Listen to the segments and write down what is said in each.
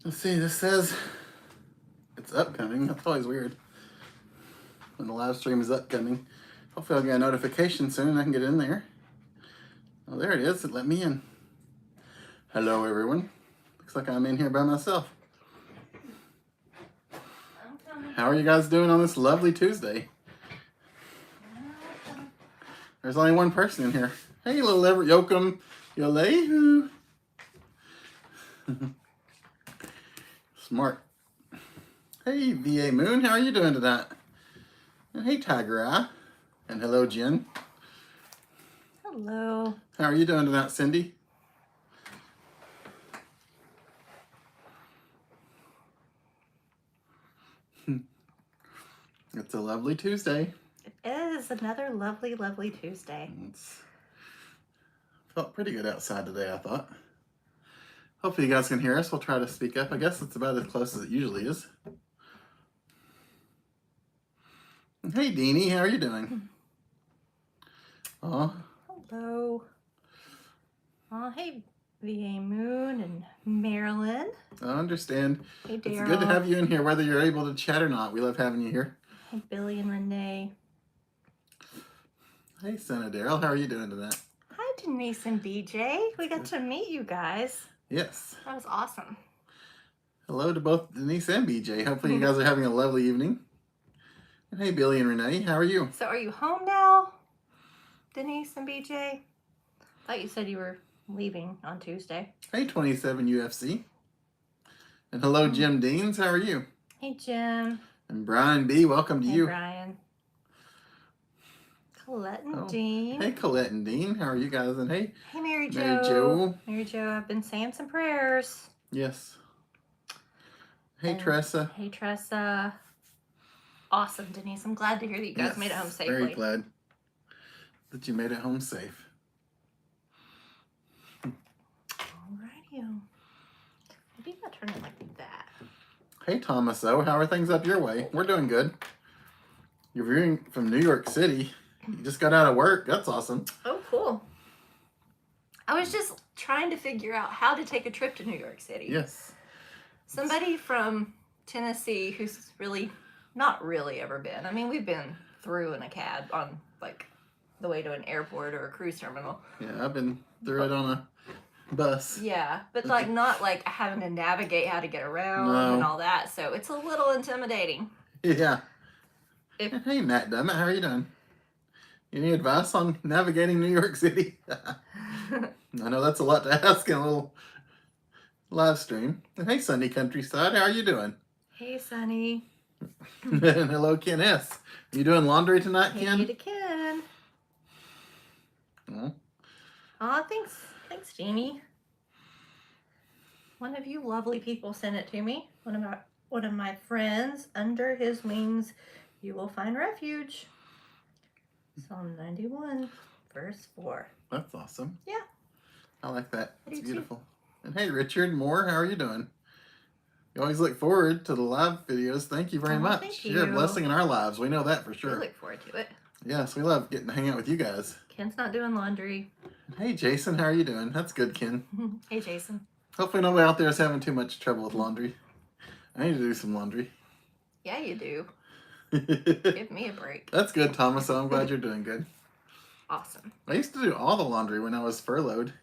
Let's see, this says it's upcoming. That's always weird when the live stream is upcoming. Hopefully I'll get a notification soon and I can get in there. Oh, there it is. It let me in. Hello, everyone. Looks like I'm in here by myself. How are you guys doing on this lovely Tuesday? There's only one person in here. Hey, little Everett Yoakum Yolehu. Smart. Hey, VA Moon, how are you doing tonight? And hey, Tiger Eye. And hello, Jen. Hello. How are you doing tonight, Cindy? It's a lovely Tuesday. It is another lovely, lovely Tuesday. It's felt pretty good outside today, I thought. Hopefully you guys can hear us. We'll try to speak up. I guess it's about as close as it usually is. Hey, Deanie, how are you doing? Oh. Hello. Oh, hey, VA Moon and Marilyn. I understand. Hey, Daryl. It's good to have you in here, whether you're able to chat or not. We love having you here. Hey, Billy and Renee. Hey, Santa Daryl, how are you doing tonight? Hi, Denise and BJ. We got to meet you guys. Yes. That was awesome. Hello to both Denise and BJ. Hopefully you guys are having a lovely evening. And hey, Billy and Renee, how are you? So are you home now, Denise and BJ? Thought you said you were leaving on Tuesday. Hey, 27 UFC. And hello, Jim Deans, how are you? Hey, Jim. And Brian B, welcome to Hey, you. Brian. Colette and Dean. Hey, Colette and Dean, how are you guys? And hey, Mary Jo. Mary Jo. Mary Jo, I've been saying some prayers. Yes. Hey, And Tressa. Hey, Tressa. Awesome, Denise. I'm glad to hear that you guys made it home safely. Very glad that you made it home safe. Alrighty. Maybe if I turn it like that. Hey, Thomas O, how are things up your way? We're doing good. You're viewing from New York City. You just got out of work. That's awesome. Oh, cool. I was just trying to figure out how to take a trip to New York City. Yes. Somebody from Tennessee who's really, not really ever been. I mean, we've been through in a cab on like the way to an airport or a cruise terminal. Yeah, I've been through it on a bus. Yeah, but like not like having to navigate how to get around and all that. So it's a little intimidating. Yeah. Hey, Matt Dummett, how are you doing? Any advice on navigating New York City? I know that's a lot to ask in a little live stream. And hey, Sunny Countryside, how are you doing? Hey, Sunny. And hello, Ken S. You doing laundry tonight, Ken? Hey to Ken. Oh. Aw, thanks, Jeannie. One of you lovely people sent it to me. One of my friends. Under his wings, you will find refuge. Psalm 91, verse 4. That's awesome. Yeah. I like that. I It's do too. beautiful. And hey, Richard Moore, how are you doing? You always look forward to the live videos. Thank you very much. Thank You're a you. blessing in our lives. We know that for We sure. look forward to it. Yes, we love getting to hang out with you guys. Ken's not doing laundry. Hey, Jason, how are you doing? That's good, Ken. Hey, Jason. Hopefully nobody out there is having too much trouble with laundry. I need to do some laundry. Yeah, you do. Give me a break. That's good, Thomas. So I'm glad you're doing good. Awesome. I used to do all the laundry when I was furloughed,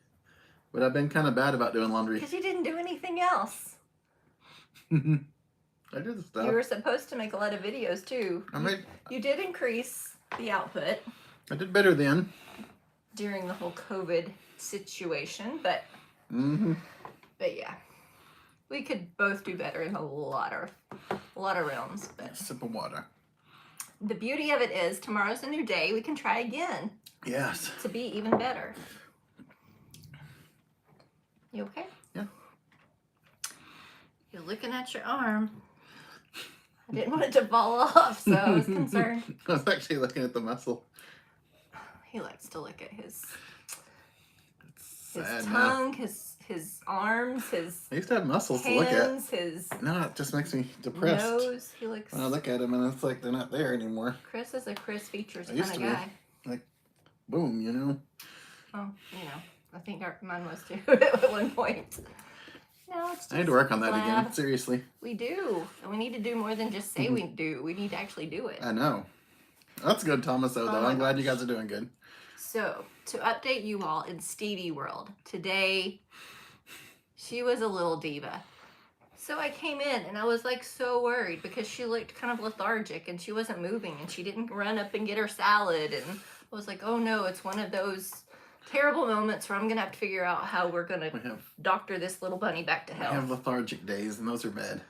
but I've been kind of bad about doing laundry. Because you didn't do anything else. I did stuff. You were supposed to make a lot of videos too. You did increase the output I did better then. during the whole COVID situation, but yeah, we could both do better in a lot of realms. But Sip of water. the beauty of it is tomorrow's a new day. We can try again Yes. to be even better. You okay? Yeah. You're looking at your arm. I didn't want it to fall off, so I was concerned. I was actually looking at the muscle. He likes to look at his Sad tongue, his arms, his I used to have muscles to look at. hands, his No, it just makes me depressed nose. He looks. when I look at them, and it's like they're not there anymore. Chris is a Chris Features I kind used of to be. guy. Like, boom, you know. Oh, I think mine was too at one point. No, it's just I need to work on that lab. again. Seriously. We do. And we need to do more than just say we do. We need to actually do it. I know. That's good, Thomas, though. Oh my I'm glad you gosh. guys are doing good. So, to update you all in Stevie world, today she was a little diva. So I came in and I was like so worried because she looked kind of lethargic and she wasn't moving and she didn't run up and get her salad. And I was like, oh no, it's one of those terrible moments where I'm going to have to figure out how we're going to doctor this little bunny back to We health. have lethargic days, and those are bad.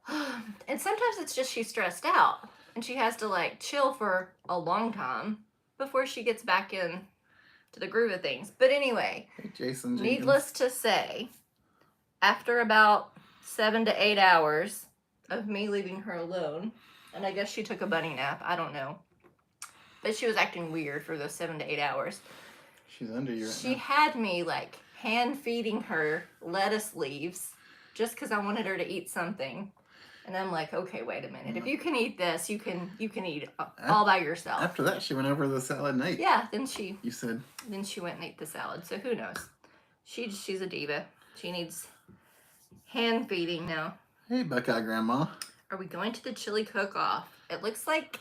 And sometimes it's just she's stressed out and she has to like chill for a long time before she gets back in to the groove of things. But anyway, Hey, Jason. needless to say, after about 7 to 8 hours of me leaving her alone, and I guess she took a bunny nap, I don't know, but she was acting weird for those 7 to 8 hours. She's under you right She now. had me like hand feeding her lettuce leaves just because I wanted her to eat something. And I'm like, okay, wait a minute. If you can eat this, you can eat all by yourself. After that, she went over to the salad and ate. Yeah, then she You said. went and ate the salad. So who knows? She's a diva. She needs hand feeding now. Hey, Buckeye Grandma. Are we going to the chili cook-off? It looks like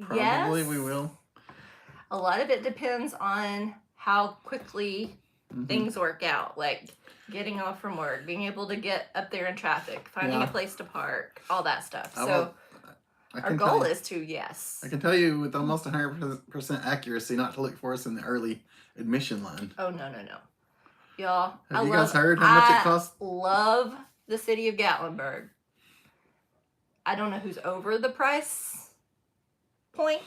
Probably yes. we will. A lot of it depends on how quickly things work out. Like getting off from work, being able to get up there in traffic, finding a place to park, all that stuff. So our goal is to, yes. I can tell you with almost 100% accuracy not to look for us in the early admission line. Oh, no. Y'all, Have you guys heard how much it costs? I love the city of Gatlinburg. I don't know who's over the price point,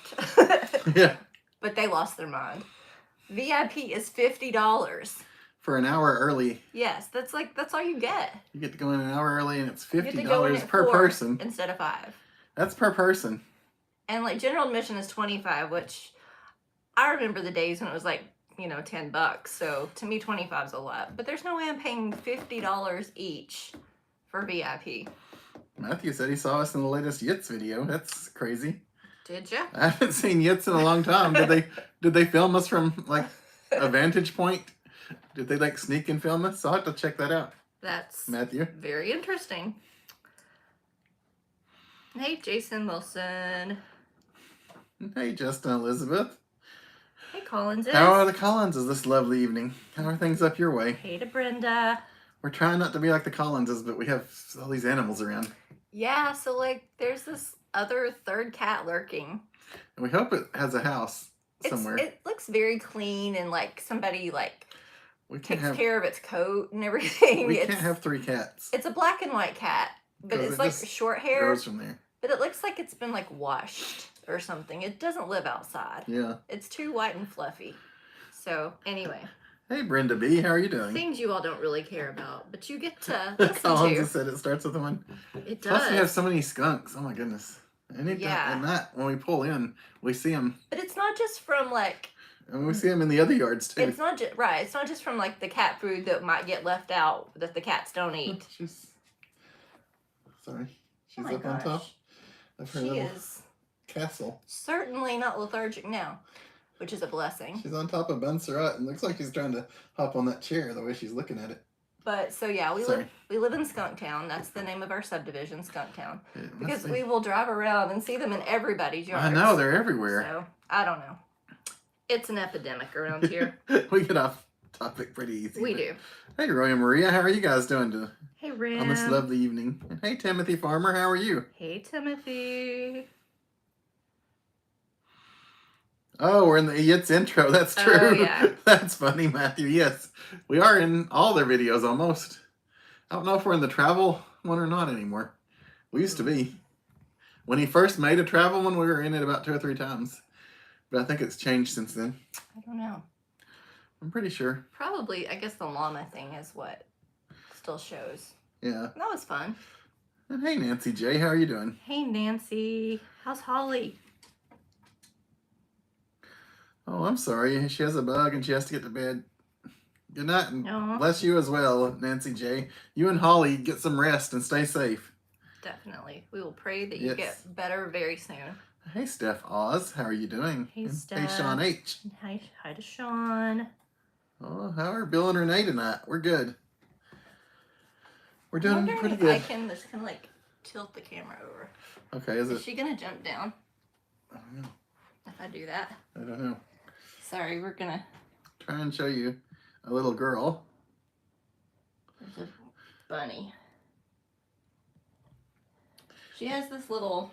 Yeah. but they lost their mind. VIP is $50. For an hour early. Yes, that's all you get. You get to go in an hour early and it's You get to go in $50 at per 4 person. instead of 5. That's per person. And like general admission is $25, which I remember the days when it was like, $10. So to me, 25 is a lot. But there's no way I'm paying $50 each for VIP. Matthew said he saw us in the latest Yitz video. That's crazy. Did ya? I haven't seen Yitz in a long time. Did they film us from like a vantage point? Did they like sneak and film us? I'll have to check that out. That's Matthew. very interesting. Hey, Jason Wilson. Hey, Justin Elizabeth. Hey, Collins. How are the Collinses this lovely evening? How are things up your way? Hey to Brenda. We're trying not to be like the Collinses, but we have all these animals around. Yeah, so like there's this other third cat lurking. And we hope it has a house somewhere. It looks very clean and like somebody like We can't takes care of its coat and everything. We can't have 3 cats. It's a black and white cat, but 'Cause it's it like just short hair. Goes from there. But it looks like it's been like washed or something. It doesn't live outside. Yeah. It's too white and fluffy. So anyway, Hey, Brenda B. How are you doing? things you all don't really care about, but you get to The listen Collins to. said it starts with one. It Plus, we have does. so many skunks. Oh my goodness. Yeah. And that when we pull in, we see them, But it's not just from like and we see them in the other yards too. it's not just right. It's not just from like the cat food that might get left out that the cats don't eat. She's sorry. She's Oh my up on top gosh. of her She little is castle. certainly not lethargic now, which is a blessing. She's on top of Ben Surratt and looks like she's trying to hop on that chair the way she's looking at it. But so yeah, we Sorry. live in Skunktown. That's the name of our subdivision, Skunktown. It must Because be- we will drive around and see them in everybody's yards. I know they're everywhere. So I don't know. It's an epidemic around here. We get off topic pretty easy. We but- do. Hey, Roy and Maria, how are you guys doing Hey, on this Ram. lovely evening? And hey, Timothy Farmer, how are you? Hey, Timothy. Oh, we're in the Yitz intro. That's Oh, true. yeah. That's funny, Matthew. Yes, we are in all their videos almost. I don't know if we're in the travel one or not anymore. We used to be. When he first made a travel one, we were in it about 2 or 3 times. But I think it's changed since then. I don't know. I'm pretty sure. Probably, I guess the llama thing is what still shows. Yeah. That was fun. And hey, Nancy J, how are you doing? Hey, Nancy. How's Holly? Oh, I'm sorry. She has a bug and she has to get to bed. Good night and Aw. bless you as well, Nancy J. You and Holly get some rest and stay safe. Definitely. We will pray that you Yes. get better very soon. Hey, Steph Oz, how are you doing? Hey, And Steph. Hey, Sean H. And hi to Sean. Oh, how are Bill and Renee tonight? We're good. We're I'm doing wondering pretty if good. I can just kind of like tilt the camera over. Okay, is Is it? she gonna jump down I don't know. if I do that? I don't know. Sorry, we're gonna. Try and show you a little girl. There's a bunny. She has this little.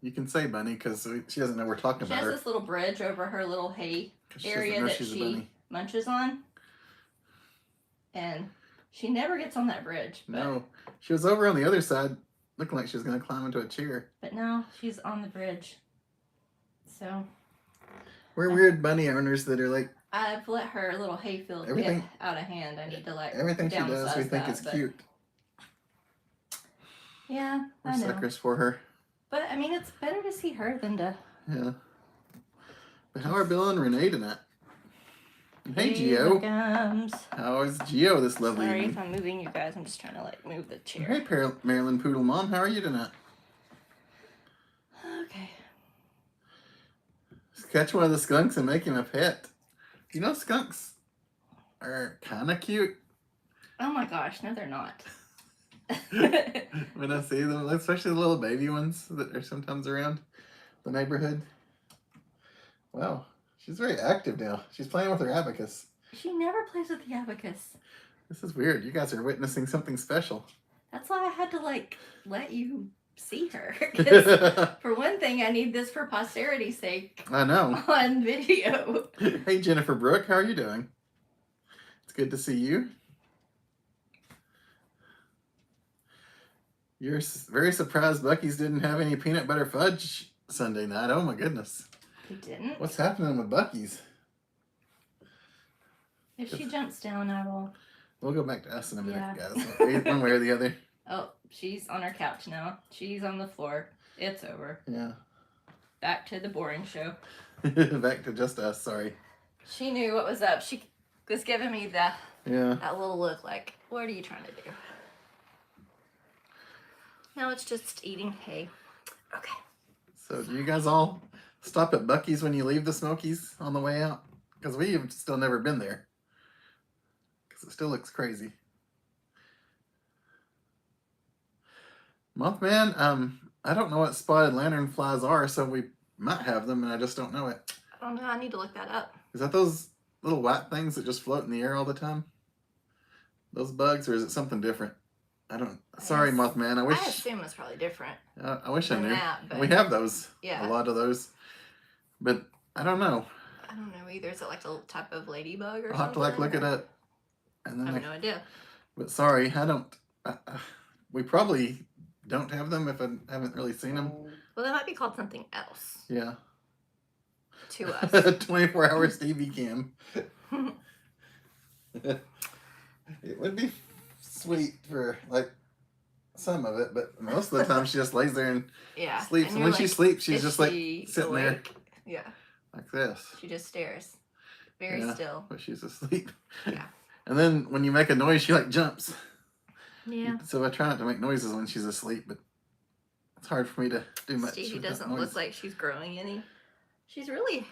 You can say bunny because she doesn't know we're talking She about has her. this little bridge over her little hay 'Cause she doesn't area know that she's a she bunny. munches on, and she never gets on that bridge. But, No, she was over on the other side, looking like she was gonna climb into a chair. but now she's on the bridge. So We're weird bunny owners that are like I've let her little hayfield Everything- get out of hand. I need to like everything she does. We downsize think that, is but- cute. Yeah, We're I know. suckers for her. But I mean, it's better to see her than to. Yeah. But how are Bill and Renee tonight? And hey, Here Gio. comes. How is Gio this lovely Sorry if evening? I'm moving you guys. I'm just trying to like move the chair. Hey, Marilyn Poodle Mom. How are you tonight? Okay. Just catch one of the skunks and make him a pet. You know, skunks are kind of cute Oh my gosh, no, they're not. when I see them, especially the little baby ones that are sometimes around the neighborhood. Wow, she's very active now. She's playing with her abacus. She never plays with the abacus. This is weird. You guys are witnessing something special. That's why I had to like let you see her. 'Cause for one thing, I need this for posterity's sake I know. on video. Hey, Jennifer Brooke, how are you doing? It's good to see you. You're very surprised Buc-ee's didn't have any peanut butter fudge Sunday night. Oh my goodness. He didn't. What's happening with Buc-ee's? If she jumps down, I will. We'll go back to us in a minute, Yeah. guys. One way or the other. Oh, she's on her couch now. She's on the floor. It's over. Yeah. Back to the boring show. Back to just us, sorry. She knew what was up. She was giving me that Yeah. little look like, what are you trying to do? Now it's just eating hay. Okay. So do you guys all stop at Buc-ee's when you leave the Smokies on the way out? Because we've still never been there. Because it still looks crazy. Mothman, I don't know what spotted lanternflies are, so we might have them and I just don't know it. I don't know. I need to look that up. Is that those little white things that just float in the air all the time? Those bugs, or is it something different? I don't. Sorry, guess- Mothman. I I wish. assume it's probably different I wish I than knew. that, but We have those. Yeah. A lot of those. But I don't know. I don't know either. Is it like a type of ladybug or I'll something? have to like look it or- up. And I then have no idea. But sorry, I don't. We probably don't have them if I haven't really seen them. Well, that might be called something else Yeah. to us. 24-hour Stevie Cam. It would be sweet for like some of it, but most of the time she just lays there and Yeah. sleeps. And you're when she like, sleeps, she's "Is just like she sitting there awake?" Yeah. like this. She just stares. Very Yeah. still. But she's asleep. Yeah. And then when you make a noise, she like jumps. Yeah. So I try not to make noises when she's asleep, but it's hard for me to do much. Stevie with that doesn't noise. look like she's growing any. She's really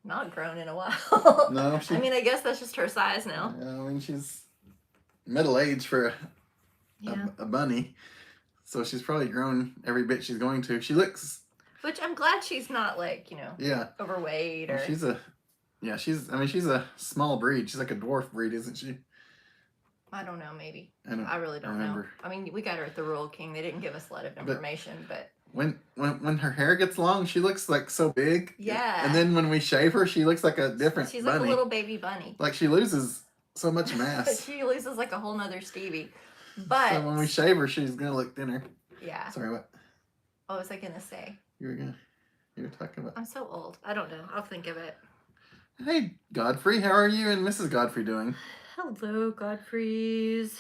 not grown in a while. No, she. I mean, I guess that's just her size now. I mean, she's middle age for Yeah. a bunny, so she's probably grown every bit she's going to. She looks, Which I'm glad she's not like, yeah. overweight or. She's a, yeah. I mean, she's a small breed. She's like a dwarf breed, isn't she? I don't know, maybe. I don't I really don't know. remember. I mean, we got her at the Rural King. They didn't give us a lot of information, but When her hair gets long, she looks like so big. Yeah. And then when we shave her, she looks like a different she's bunny. like a little baby bunny. Like she loses so much mass. She loses like a whole nother Stevie. But So when we shave her, she's gonna look thinner. yeah. Sorry, what What was I gonna say? you were talking about? I'm so old. I don't know. I'll think of it. Hey, Godfrey, how are you and Mrs. Godfrey doing? Hello, Godfreys.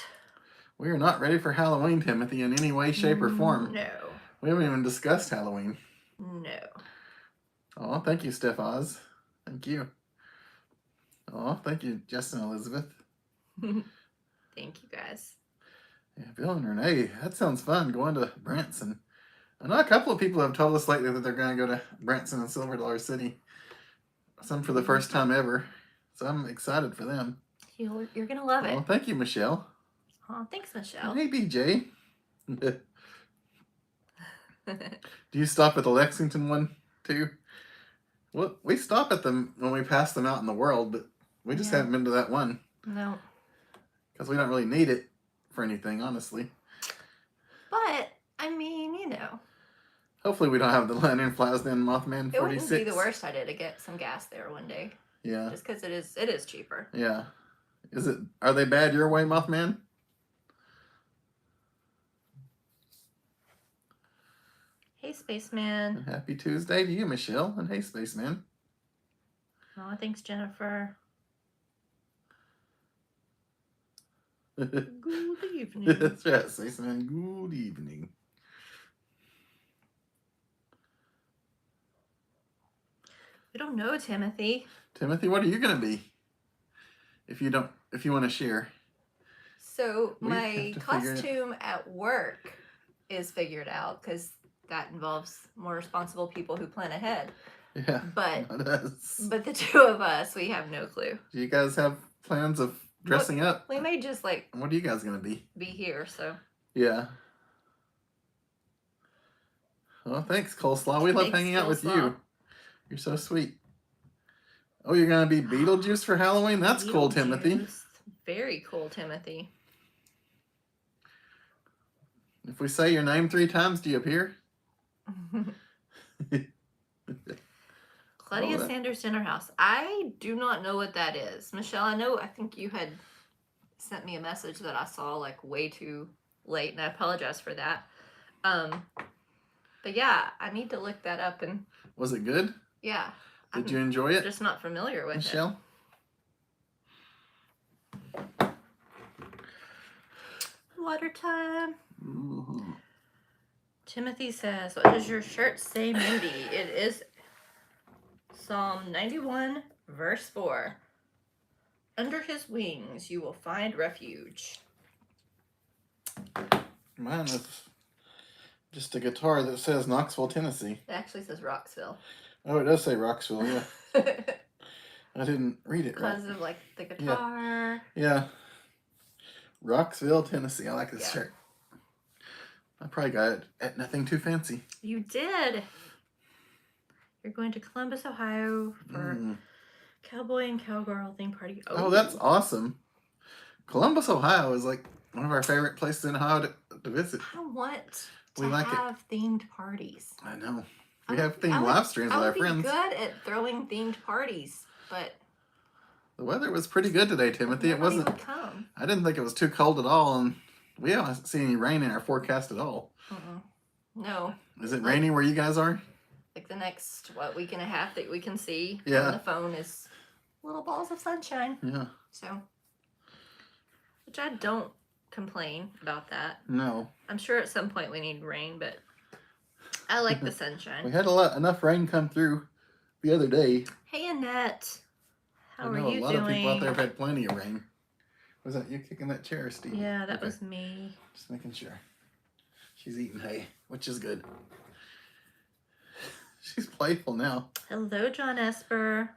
We are not ready for Halloween, Timothy, in any way, shape, or form. No. We haven't even discussed Halloween. No. Oh, thank you, Steph Oz. Thank you. Oh, thank you, Justin Elizabeth. Thank you guys. Yeah, Bill and Renee, that sounds fun, going to Branson. I know a couple of people have told us lately that they're going to go to Branson and Silver Dollar City. Some for the first time ever. So I'm excited for them. You're gonna love it. Oh, thank you, Michelle. Oh, thanks, Michelle. Hey, BJ. Do you stop at the Lexington one too? Well, we stop at them when we pass them out in the world, but we just Yeah. haven't been to that one No. because we don't really need it for anything, honestly. But, I mean, you know. Hopefully, we don't have the Leonard Flasden Mothman 46. It wouldn't be the worst idea to get some gas there one day. Yeah. Just because it is cheaper. Yeah. Are they bad your way, Mothman? Hey, Spaceman. And happy Tuesday to you, Michelle. And hey, Spaceman. Oh, thanks, Jennifer. That's Good evening. right, Spaceman. Good evening. We don't know, Timothy. Timothy, what are you gonna be? If you want to share. So We my have to figure it- costume at work is figured out because that involves more responsible people who plan ahead. Yeah. But Not us. but the two of us, we have no clue. Do you guys have plans of dressing up? We may just like What are you guys gonna be? be here. So Yeah. Well, thanks, Coleslaw. We love Thanks, hanging out with Coleslaw. you. You're so sweet. Oh, you're gonna be Beetlejuice for Halloween? That's cool, Timothy. Beetlejuice. Very cool, Timothy. If we say your name 3 times, do you appear? Claudia Oh, that- Sanders Dinner House. I do not know what that is. Michelle, I think you had sent me a message that I saw like way too late, and I apologize for that. But yeah, I need to look that up, and Was it good? yeah. Did I'm you enjoy it, just not familiar with Michelle? it. Water time. Ooh. Timothy says, what does your shirt say, Mindy? It is Psalm 91, verse 4. Under his wings you will find refuge. Mine is just a guitar that says Knoxville, Tennessee. It actually says Roxville. Oh, it does say Roxville, yeah. I didn't read it right. Because of like the guitar. Yeah. Roxville, Tennessee. I like this Yeah. shirt. I probably got it at Nothing Too Fancy. You did. You're going to Columbus, Ohio for Cowboy and Cowgirl theme party. Oh, that's awesome. Columbus, Ohio is like one of our favorite places in Ohio to visit. I want We to like it. have themed parties. I know. We I have would- I themed would- live streams I with would our be friends. good at throwing themed parties, but The weather was pretty good today, Timothy. It nobody wasn't. would come. I didn't think it was too cold at all, and we haven't seen any rain in our forecast at all. No, Is it Like- rainy where you guys are? like the next week and a half that we can see Yeah. on the phone is little balls of sunshine. Yeah. So, which I don't complain about that. No. I'm sure at some point we need rain, but I like the We sunshine. had enough rain come through the other day. Hey Annette, how I are know you a lot doing? of people out there have had plenty of rain. Was that you kicking that chair, Steve? Yeah, that Okay. was me. Just making sure. She's eating hay, which is good. She's playful now. Hello, John Esper.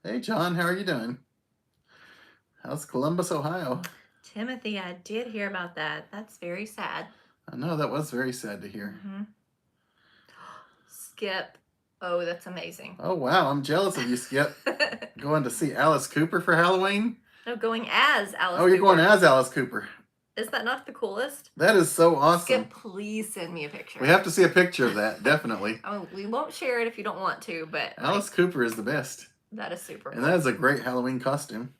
Hey, John, how are you doing? How's Columbus, Ohio? Timothy, I did hear about that. That's very sad. I know that was very sad to hear. Skip. Oh, that's amazing. Oh, wow, I'm jealous of you, Skip. Going to see Alice Cooper for Halloween? No, going as Alice Oh, you're Cooper. going as Alice Cooper. Is that not the coolest? That is so awesome. Skip, please send me a picture. We have to see a picture of that, definitely. Oh, we won't share it if you don't want to, but Alice Cooper is the best. that is super And cool. that is a great Halloween costume.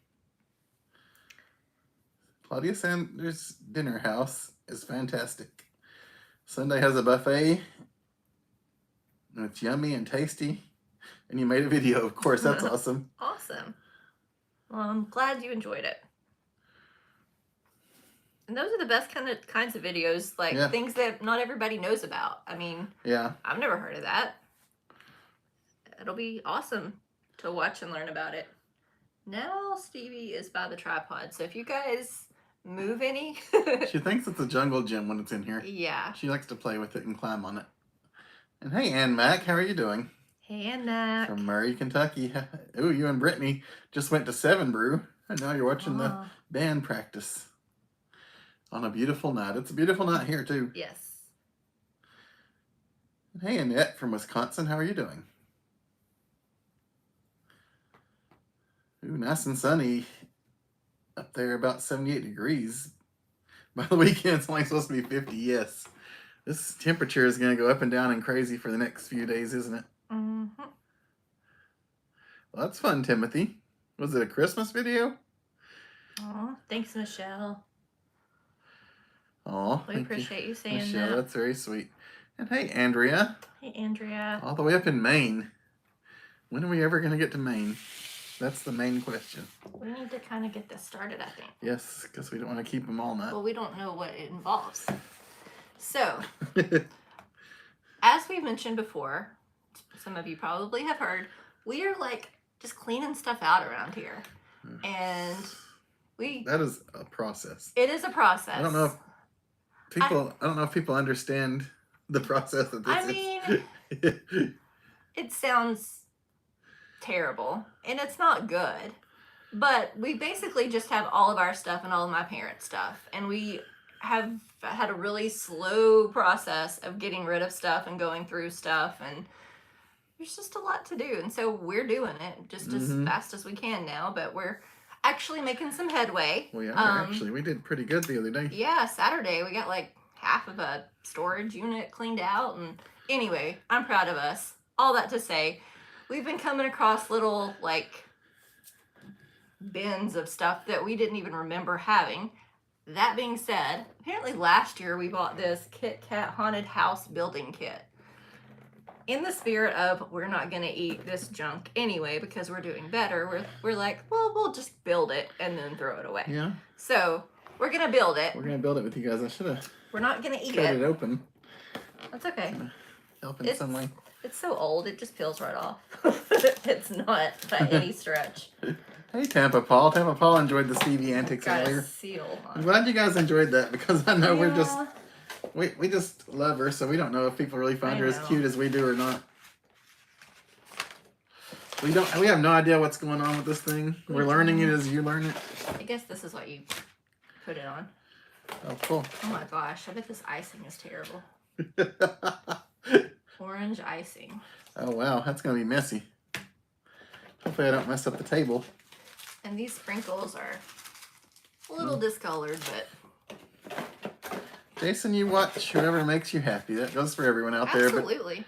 Claudia Sanders' Dinner House is fantastic. Sunday has a buffet. And it's yummy and tasty. And you made a video, of course. That's awesome. Awesome. Well, I'm glad you enjoyed it. And those are the best kinds of videos, like Yeah. things that not everybody knows about. I mean, Yeah. I've never heard of that. It'll be awesome to watch and learn about it. Now Stevie is by the tripod, so if you guys move any, She thinks it's a jungle gym when it's in here. yeah. She likes to play with it and climb on it. And hey, Ann Mac, how are you doing? Hey, Annette. From Murray, Kentucky. Ooh, you and Brittany just went to Seven Brew. I know you're watching the Oh, band practice. On a beautiful night. It's a beautiful night here, too. Yes. Hey, Annette from Wisconsin. How are you doing? Ooh, nice and sunny up there, about 78 degrees. By the weekend, it's only supposed to be 50. Yes. This temperature is going to go up and down and crazy for the next few days, isn't it? Mm-hmm. Well, that's fun, Timothy. Was it a Christmas video? Oh, thanks, Michelle. Oh, We appreciate you saying Michelle. that. That's very sweet. And hey, Andrea. Hey, Andrea. All the way up in Maine. When are we ever going to get to Maine? That's the main question. We need to kind of get this started, I think. Yes, because we don't want to keep them all night. Well, we don't know what it involves. So, as we've mentioned before, some of you probably have heard, we are like just cleaning stuff out around here. And That is a process. it is a process. I don't know if people understand the process that this I mean, it sounds terrible and it's not good. But we basically just have all of our stuff and all of my parents' stuff. And we have had a really slow process of getting rid of stuff and going through stuff. And there's just a lot to do. And so we're doing it just as fast as we can now. But we're actually making some headway. We are, actually. We did pretty good the other day. Yeah, Saturday we got like half of a storage unit cleaned out. And anyway, I'm proud of us. All that to say, we've been coming across little like bins of stuff that we didn't even remember having. That being said, apparently last year we bought this Kit Kat Haunted House building kit. In the spirit of we're not going to eat this junk anyway because we're doing better, we're like, well, we'll just build it and then throw it away. Yeah. So we're going to build it. We're going to build it with you guys. I should have We're not going to eat cut it it. open. That's okay. Help in some way. It's so old, it just peels right off. It's not by any stretch. Hey, Tampa Paul. Tampa Paul enjoyed the Stevie antics Got a earlier. seal on I'm it. glad you guys enjoyed that because I know we're just Yeah. we just love her, so we don't know if people really find I her as know. cute as we do or not. We have no idea what's going on with this thing. We're learning it as you learn it. I guess this is what you put it on. Oh, cool. Oh my gosh, I bet this icing is terrible. Orange icing. Oh wow, that's gonna be messy. Hopefully I don't mess up the table. And these sprinkles are a little discolored, but Jason, you watch whoever makes you happy. That goes for everyone out there. absolutely.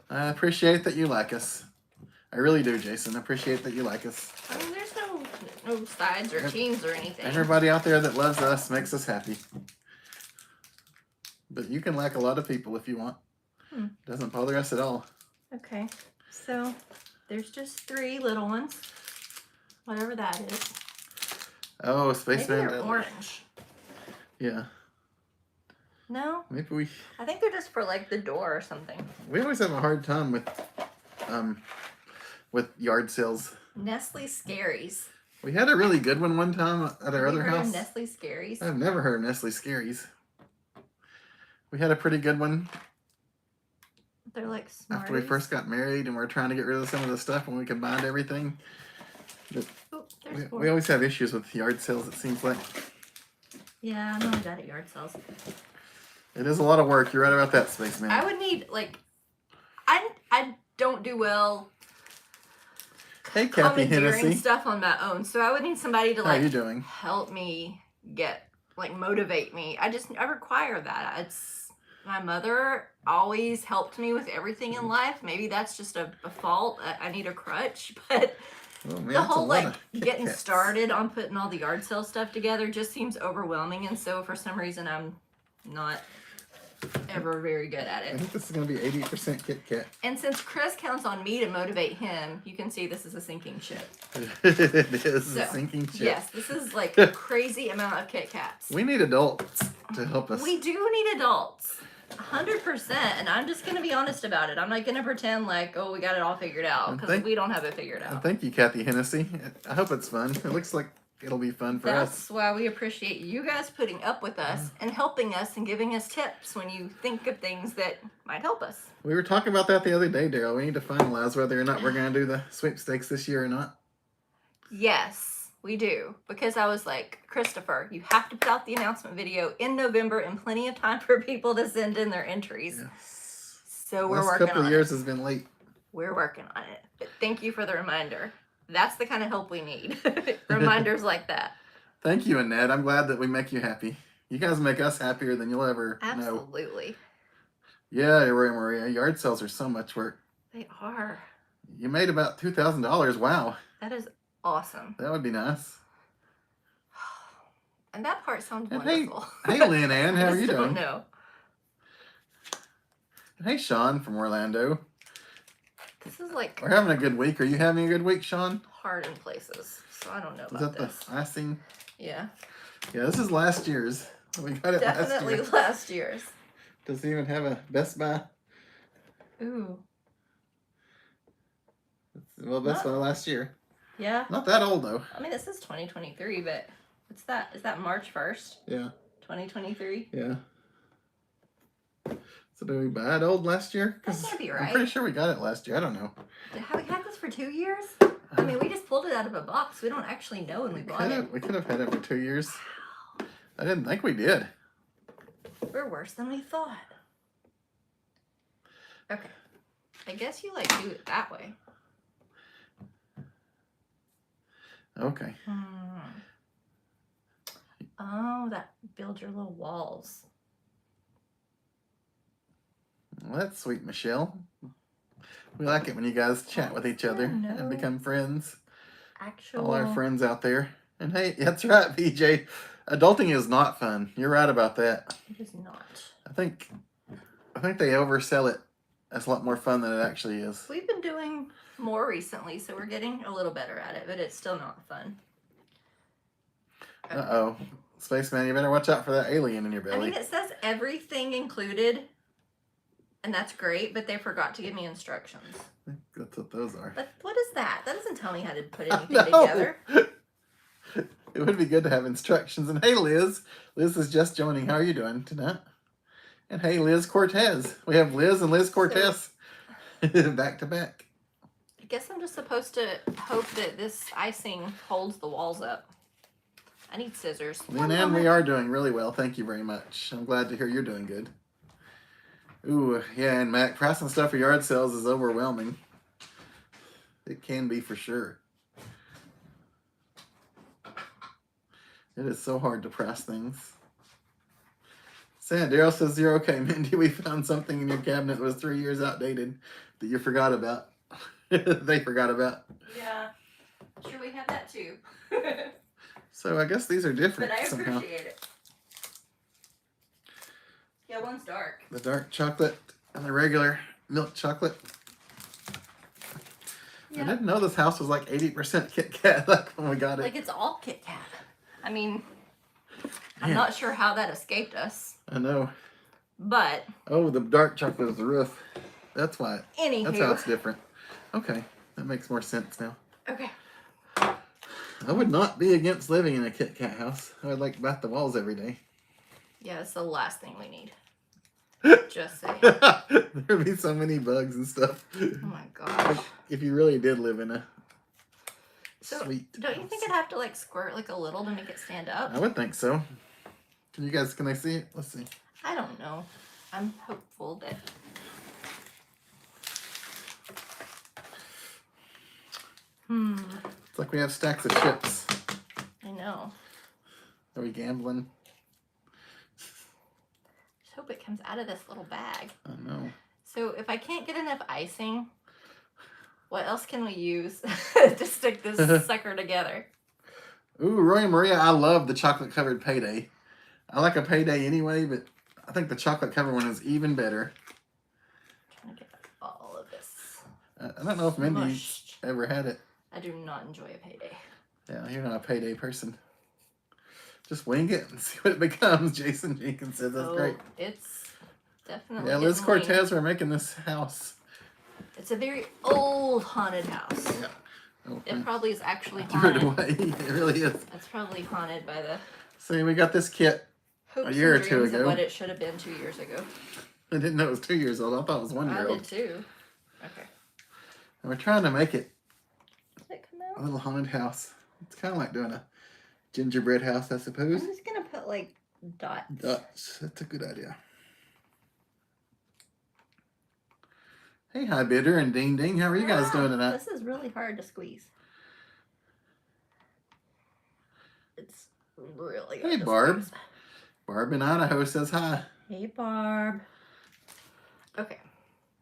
But I appreciate that you like us. I really do, Jason. I appreciate that you like us. I mean, there's no sides or teams or anything. Everybody out there that loves us makes us happy. But you can like a lot of people if you want. Doesn't bother us at all. Okay, so there's just 3 little ones. Whatever that is. Oh, Maybe Spaceman. they're orange. Yeah. No? Maybe I think they're just for like the door or something. we always have a hard time with yard sales. Nestle Scaries. We had a really good one time at our Have you other heard of house. Nestle Scaries? I've never heard of Nestle Scaries. We had a pretty good one They're like Smarties. after we first got married, and we are trying to get rid of some of the stuff when we combined everything. Oh, there's 4. We always have issues with yard sales, it seems like. Yeah, I'm really bad at yard sales. It is a lot of work. You're right about that, Spaceman. I would need like, I don't do well Hey, Kathy commandeering Hennessy. stuff on my own, so I would need somebody to How are you like doing? help me motivate me. I require that. It's my mother always helped me with everything in life. Maybe that's just a fault. I need a crutch, but Oh, man, the that's a whole lot like of Kit getting Kats. started on putting all the yard sale stuff together just seems overwhelming, and so for some reason I'm not ever very good at I it. think this is going to be 80% Kit Kat. And since Chris counts on me to motivate him, you can see this is a sinking ship. It is a So, sinking ship. Yes, this is like a crazy amount of Kit Kats. We need adults to help us. We do need adults. 100%. And I'm just going to be honest about it. I'm not going to pretend like, oh, we got it all figured out, And because we don't have it figured And out. thank you, Kathy Hennessy. I hope it's fun. It looks like it'll be fun for us. That's why we appreciate you guys putting up with us and helping us and giving us tips when you think of things that might help us. We were talking about that the other day, Daryl. We need to finalize whether or not we're going to do the sweepstakes this year or not. Yes, We do. Because I was like, Christopher, you have to put out the announcement video in November and plenty of time for people to send in their entries. Yes. So we're Last working couple on of years it. has been late. We're working on it. But thank you for the reminder. That's the kind of help we need. Reminders like that. Thank you, Annette. I'm glad that we make you happy. You guys make us happier than you'll ever know. Absolutely. Yeah, Roy Maria, yard sales are so much work. They are. You made about $2,000. Wow. That is awesome. That would be nice. And that part sounds And wonderful. Hey, Lynn Ann, how are you doing? No. Hey, Sean from Orlando. This is like We're having a good week. Are you having a good week, Sean? hard in places, so I don't know Is about that this. the icing? Yeah, Yeah, this is last year's. We got it definitely last year. last year's. Does it even have a Best Buy? Ooh, Well, Best Buy last year. yeah. Not that old, though. I mean, this is 2023, but what's that? Is that March 1st, Yeah, 2023? yeah. So did we buy it old last year? That can't be I'm right. pretty sure we got it last year. I don't know. Have we had this for 2 years? I mean, we just pulled it out of a box. We don't actually know when we bought it. We could have had it for 2 years. I didn't think we did. We're worse than we thought. Okay. I guess you like do it that way. Okay. Oh, that builds your little walls. Well, that's sweet, Michelle. We like it when you guys chat with each other and become friends. All our friends out there. And hey, that's right, PJ. Adulting is not fun. You're right about that. It is not. I think they oversell it as a lot more fun than it actually is. We've been doing more recently, so we're getting a little better at it, but it's still not fun. Okay. Uh-oh. Spaceman, you better watch out for that alien in your I belly. mean, it says everything included, and that's great, but they forgot to give me instructions. That's what those are. But what is that? That doesn't tell me how to put anything No. together. It would be good to have instructions. And hey, Liz. Liz is just joining. How are you doing tonight? And hey, Liz Cortez. We have Liz and Liz Cortez back to back. I guess I'm just supposed to hope that this icing holds the walls up. I need scissors. Lynn Ann, we are doing really well. Thank you very much. I'm glad to hear you're doing good. Ooh, yeah, and Mac, pricing stuff for yard sales is overwhelming. It can be for sure. It is so hard to price things. Daryl says you're okay, Mindy. We found something in your cabinet that was 3 years outdated that you forgot about. They forgot about. Yeah, sure we have that too. So I guess these are different But I somehow. appreciate it. Yeah, one's dark. The dark chocolate and the regular milk chocolate. Yeah. I didn't know this house was like 80% Kit Kat like when we got it. Like it's all Kit Kat. I mean, I'm Man. not sure how that escaped us, I know. but Oh, the dark chocolate is the roof. That's why. anywho. That's how it's different. Okay, that makes more sense now. Okay. I would not be against living in a Kit Kat house. I would like to bat the walls every day. Yeah, it's the last thing we need. Just saying. There'd be so many bugs and stuff. Oh my gosh. If you really did live in a So, sweet don't you house. think it'd have to like squirt like a little to make it stand up? I would think so. Can they see it? Let's see. I don't know. I'm hopeful that. It's like we have stacks of chips. I know. Are we gambling? Just hope it comes out of this little bag. I know. So if I can't get enough icing, what else can we use to stick this sucker together? Ooh, Roy and Maria, I love the chocolate covered payday. I like a payday anyway, but I think the chocolate covered one is even better. I'm trying to get all of this. I don't know if Mindy's mushed. ever had it. I do not enjoy a payday. Yeah, you're not a payday person. Just wing it and see what it becomes. Jason Jenkins says that's great. It's definitely. Yeah, Liz getting winged. Cortez are making this house. It's a very old haunted house. Yeah. Oh, It probably is actually threw it haunted. away. It really is. It's probably haunted by the So we got this kit hopes year and or two dreams of ago. what it should have been 2 years ago. I didn't know it was 2 years old. I thought it was 1 I year did old. too. Okay. And we're trying to make it Did it come a out? little haunted house. It's kind of like doing a gingerbread house, I I'm suppose. just gonna put like dots. Dots. That's a good idea. Hey, Hi Bidder and Ding Ding. How are you guys doing tonight? This is really hard to squeeze. It's really hard Hey, to Barb. squeeze. Barb in Idaho says hi. Hey, Barb. Okay.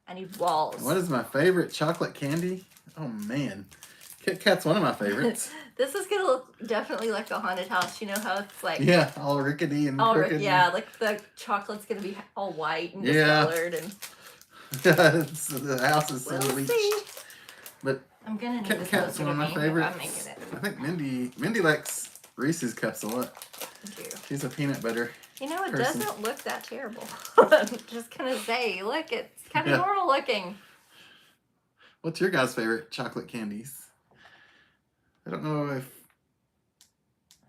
I need walls. What is my favorite chocolate candy? Oh, man. Kit Kat's one of my favorites. This is gonna look definitely like a haunted house. You know how it's like Yeah, all rickety and all crooked. yeah, like the chocolate's gonna be all white and Yeah. discolored and The house is so we'll bleached. see. But I'm gonna need Kit this Kat's closer one of to my me if favorites. I'm making it. I think Mindy likes Reese's Cups a lot. Thank you. She's a peanut butter. You know, it person. doesn't look that terrible. I'm just gonna say, look, it's kind of Yeah. normal looking. What's your guys' favorite chocolate candies? I don't know if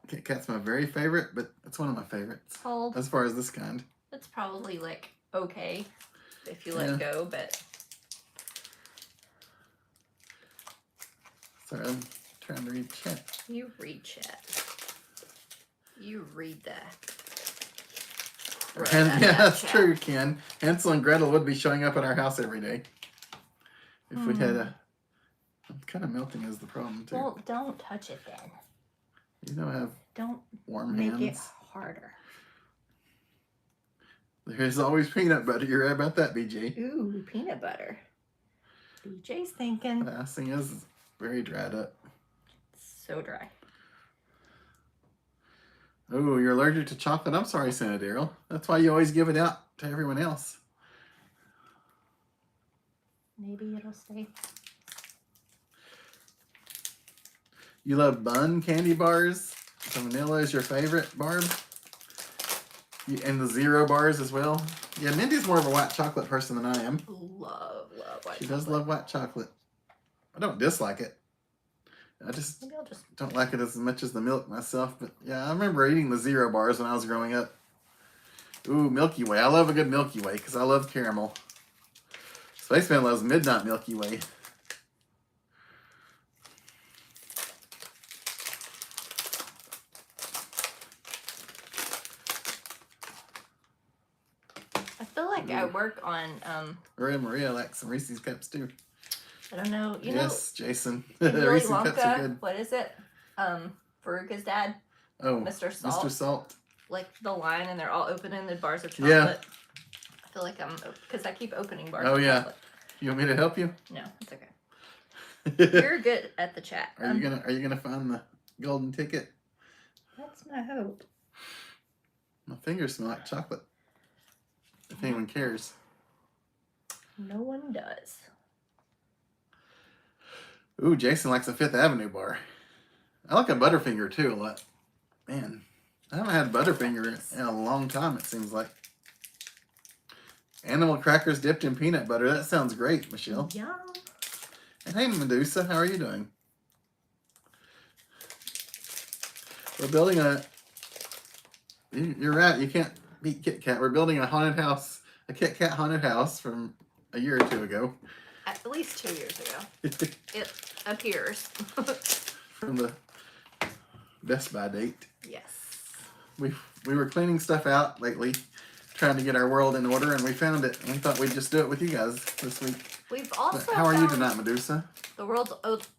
Kit Kat's my very favorite, but it's one of my favorites. Called. As far as this kind. It's probably like okay if you Yeah. let go, but Sorry, I'm trying to read chat. you read chat. You read that. And, yeah, that's true, Ken. Hansel and Gretel would be showing up at our house every day. If we had a... I'm kind of melting is the problem, too. Well, don't touch it then. You know I have Don't warm make it hands. harder. There's always peanut butter. You're right about that, BJ. Ooh, peanut butter. BJ's thinking. The icing is very dried up. So dry. Oh, you're allergic to chocolate? I'm sorry, Santa Daryl. That's why you always give it out to everyone else. Maybe it'll stay. You love bun candy bars? The vanilla is your favorite, Barb? And the zero bars as well? Yeah, Mindy's more of a white chocolate person than I am. Love white She does love white chocolate. I don't dislike it. I just Maybe I'll just. don't like it as much as the milk myself. But yeah, I remember eating the zero bars when I was growing up. Ooh, Milky Way. I love a good Milky Way because I love caramel. Spaceman loves Midnight Milky Way. I feel like I work on Maria likes some Reese's Cups too. I don't know. You Yes, Jason. know, in Willy Reese's Cups are Wonka. good. What is it? Faruka's dad, Oh, Mr. Salt. Mr. Salt. Like the line, and they're all opening the bars of Yeah. chocolate. I feel like I'm because I keep opening bars. Oh, of yeah. chocolate. You want me to help you? No, it's okay. You're good at the chat. Are you gonna find the golden ticket? That's my hope. My fingers smell like chocolate. If anyone cares. No one does. Ooh, Jason likes a Fifth Avenue bar. I like a Butterfinger too a lot. Man, I haven't had Butterfinger in a long time, it seems like. Animal crackers dipped in peanut butter. That sounds great, Michelle. Yum. And hey, Medusa, how are you doing? We're building a... You're right, you can't beat Kit Kat. We're building a haunted house, a Kit Kat haunted house from a year or two ago. At least 2 years ago. It appears. From the Best Buy date. Yes. We were cleaning stuff out lately, trying to get our world in order, and we found it. And we thought we'd just do it with you guys this week. We've But also how are you found tonight, Medusa? the world's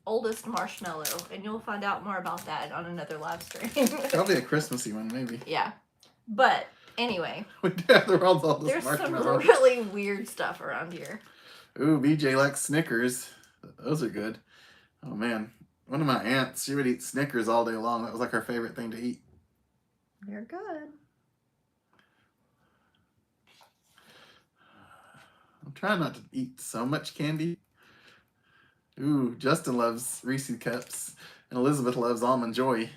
oldest marshmallow, and you'll find out more about that on another live stream. Probably a Christmassy one, maybe. Yeah. But anyway, We do have the world's oldest there's some marshmallow. really weird stuff around here. Ooh, BJ likes Snickers. Those are good. Oh man, one of my aunts, she would eat Snickers all day long. That was like her favorite thing to eat. They're good. I'm trying not to eat so much candy. Ooh, Justin loves Reese's Cups, and Elizabeth loves Almond Joy.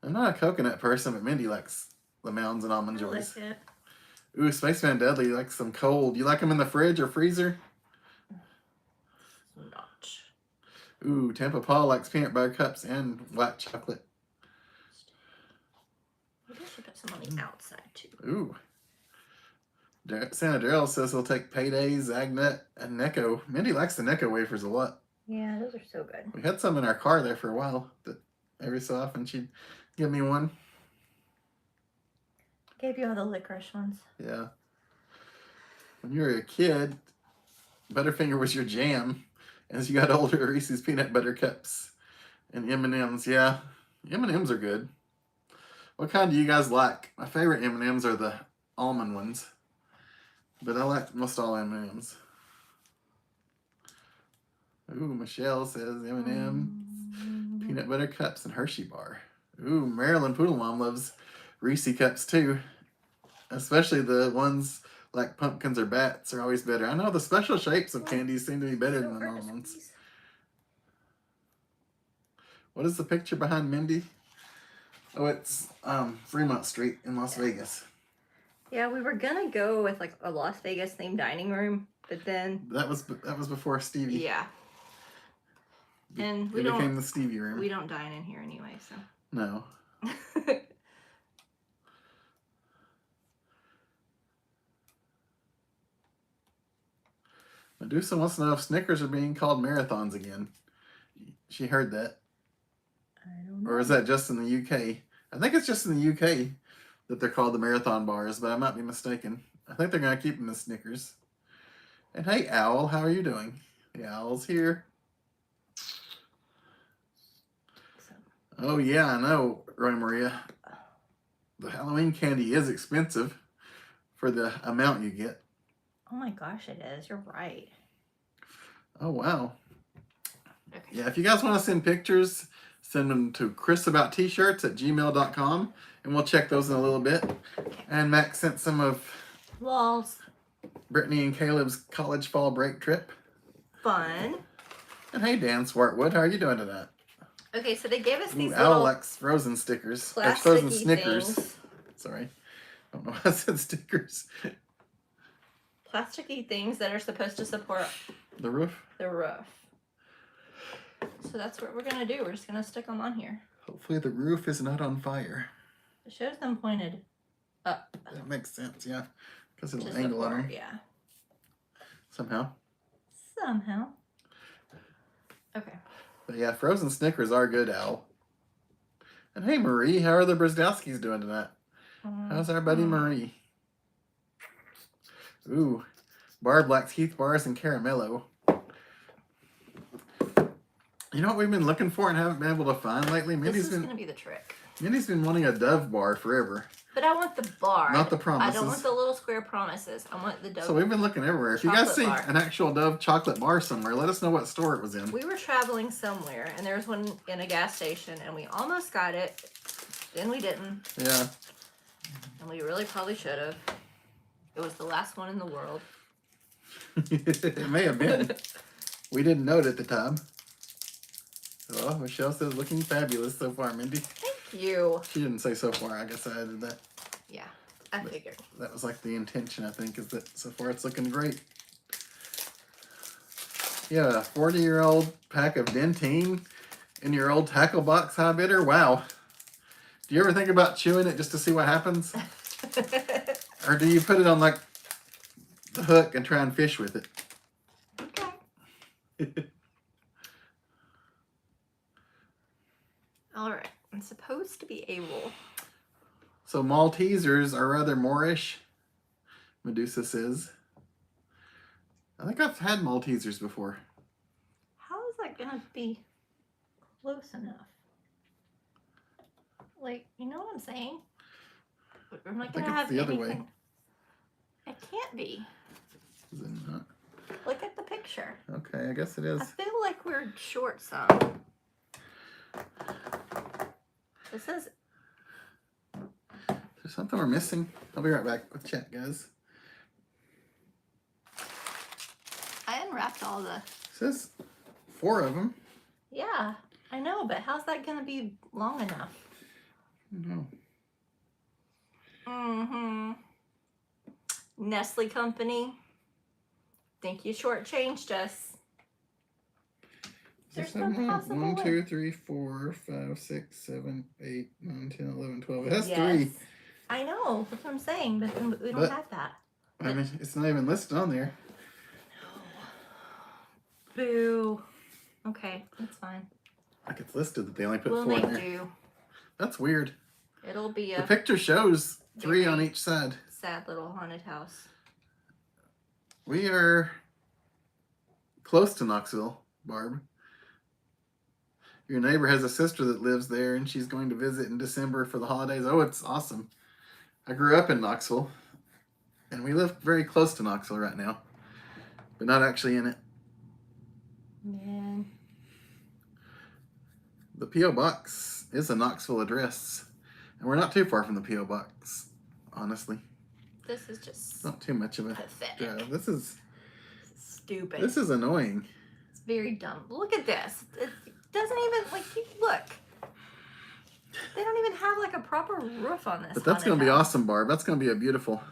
I'm not a coconut person, but Mindy likes the Mounds and Almond Joys. I like it. Ooh, Spaceman Dudley likes them cold. You like them in the fridge or freezer? Not. Ooh, Tampa Paul likes peanut butter cups and white chocolate. Maybe I should put some on the outside too. Ooh. Santa Daryl says he'll take Paydays, Agnet, and Necco. Mindy likes the Necco wafers a lot. Yeah, those are so good. We had some in our car there for a while. That every so often she'd give me one. Gave you all the licorice ones. Yeah. When you were a kid, Butterfinger was your jam. As you got older, Reese's Peanut Butter Cups and M&Ms. Yeah, M&Ms are good. What kind do you guys like? My favorite M&Ms are the almond ones, but I like most all M&Ms. Ooh, Michelle says M&Ms, Peanut Butter Cups, and Hershey Bar. Ooh, Marilyn Poodle Mom loves Reese Cups too, especially the ones like pumpkins or bats are always better. I know the special shapes of candies seem to be better than the normal ones. What is the picture behind Mindy? Oh, it's Fremont Street in Las Vegas. Yeah, we were gonna go with like a Las Vegas themed dining room, but then that was before Stevie. Yeah. And it became the Stevie room. We don't dine in here anyway, so. No. Medusa wants to know if Snickers are being called marathons again. She heard that. I don't know. Or is that just in the UK? I think it's just in the UK that they're called the marathon bars, but I might be mistaken. I think they're going to keep them as Snickers. And hey, Owl, how are you doing? The Owl's here. Oh, yeah, I know, Roy Maria. The Halloween candy is expensive for the amount you get. Oh my gosh, it is. You're right. Oh, wow. Okay. Yeah, if you guys want to send pictures, send them to chrisabouttshirts@gmail.com, and we'll check those in a little bit. Okay. And Max sent some of Walls. Brittany and Caleb's college fall break trip. Fun. And hey, Dan Swartwood, how are you doing tonight? Okay, so they gave us these Al little likes frozen stickers. Or plasticky frozen Snickers. things. Sorry. I don't know why I said stickers. Plasticky things that are supposed to support The roof? the roof. So that's what we're going to do. We're just going to stick them on here. Hopefully the roof is not on fire. It shows them pointed up. That makes sense, yeah. Because it'll To angle on support, them. yeah. Somehow. Okay. But yeah, frozen Snickers are good, Al. And hey, Marie, how are the Brzdowskis doing tonight? How's our buddy Marie? Ooh, Barb likes Heath bars and caramello. You know what we've been looking for and haven't been able to find lately? This is going to be the trick. Mindy's been wanting a Dove bar forever. But I want the bar. Not the promises. I don't want the little square promises. I want the Dove. So we've been looking everywhere. If you guys see bar. an actual Dove chocolate bar somewhere, let us know what store it was in. We were traveling somewhere, and there was one in a gas station, and we almost got it. Then we didn't. Yeah. And we really probably should have. It was the last one in the world. It may have been. We didn't know it at the time. Oh, Michelle says looking fabulous so far, Mindy. Thank you. She didn't say so far. I guess I added that. Yeah, I figured. That was like the intention, I think, is that so far it's looking great. Yeah, a 40-year-old pack of Dentyne in your old tackle box high bidder. Wow. Do you ever think about chewing it just to see what happens? Or do you put it on like the hook and try and fish with it? Okay. All right. I'm supposed to be able. So Maltesers are rather Moorish, Medusa says. I think I've had Maltesers before. How is that going to be close enough? Like, you know what I'm saying? I'm not going to have the anything. other way. It can't be. Is it not? Look at the picture. Okay, I guess it is. I feel like we're short some. This is. There's something we're missing. I'll be right back with chat, guys. I unwrapped all the. It says 4 of them. Yeah, I know, but how's that going to be long enough? No. Mm-hmm. Nestle Company. Think you shortchanged us. There's no possible 1, way. 2, 3, 4, 5, 6, 7, 8, 9, 10, 11, 12. It has Yes. 3. I know, that's what I'm saying, but we don't But- have that. I mean, it's not even listed on there. Boo. Okay, that's fine. Like it's listed that they only put We'll 4 in make there. do. That's weird. It'll be The a picture shows 3 on very each side. sad little haunted house. We are close to Knoxville, Barb. Your neighbor has a sister that lives there, and she's going to visit in December for the holidays. Oh, it's awesome. I grew up in Knoxville, and we live very close to Knoxville right now, but not actually in it. Man. The P.O. Box is a Knoxville address, and we're not too far from the P.O. Box, honestly. This is just It's not too much of a pathetic. drive. This is Stupid. This is annoying. It's very dumb. Look at this. It doesn't even, like, look. They don't even have, like, a proper roof on this. But that's going to be haunted house. awesome, Barb. That's going to be a beautiful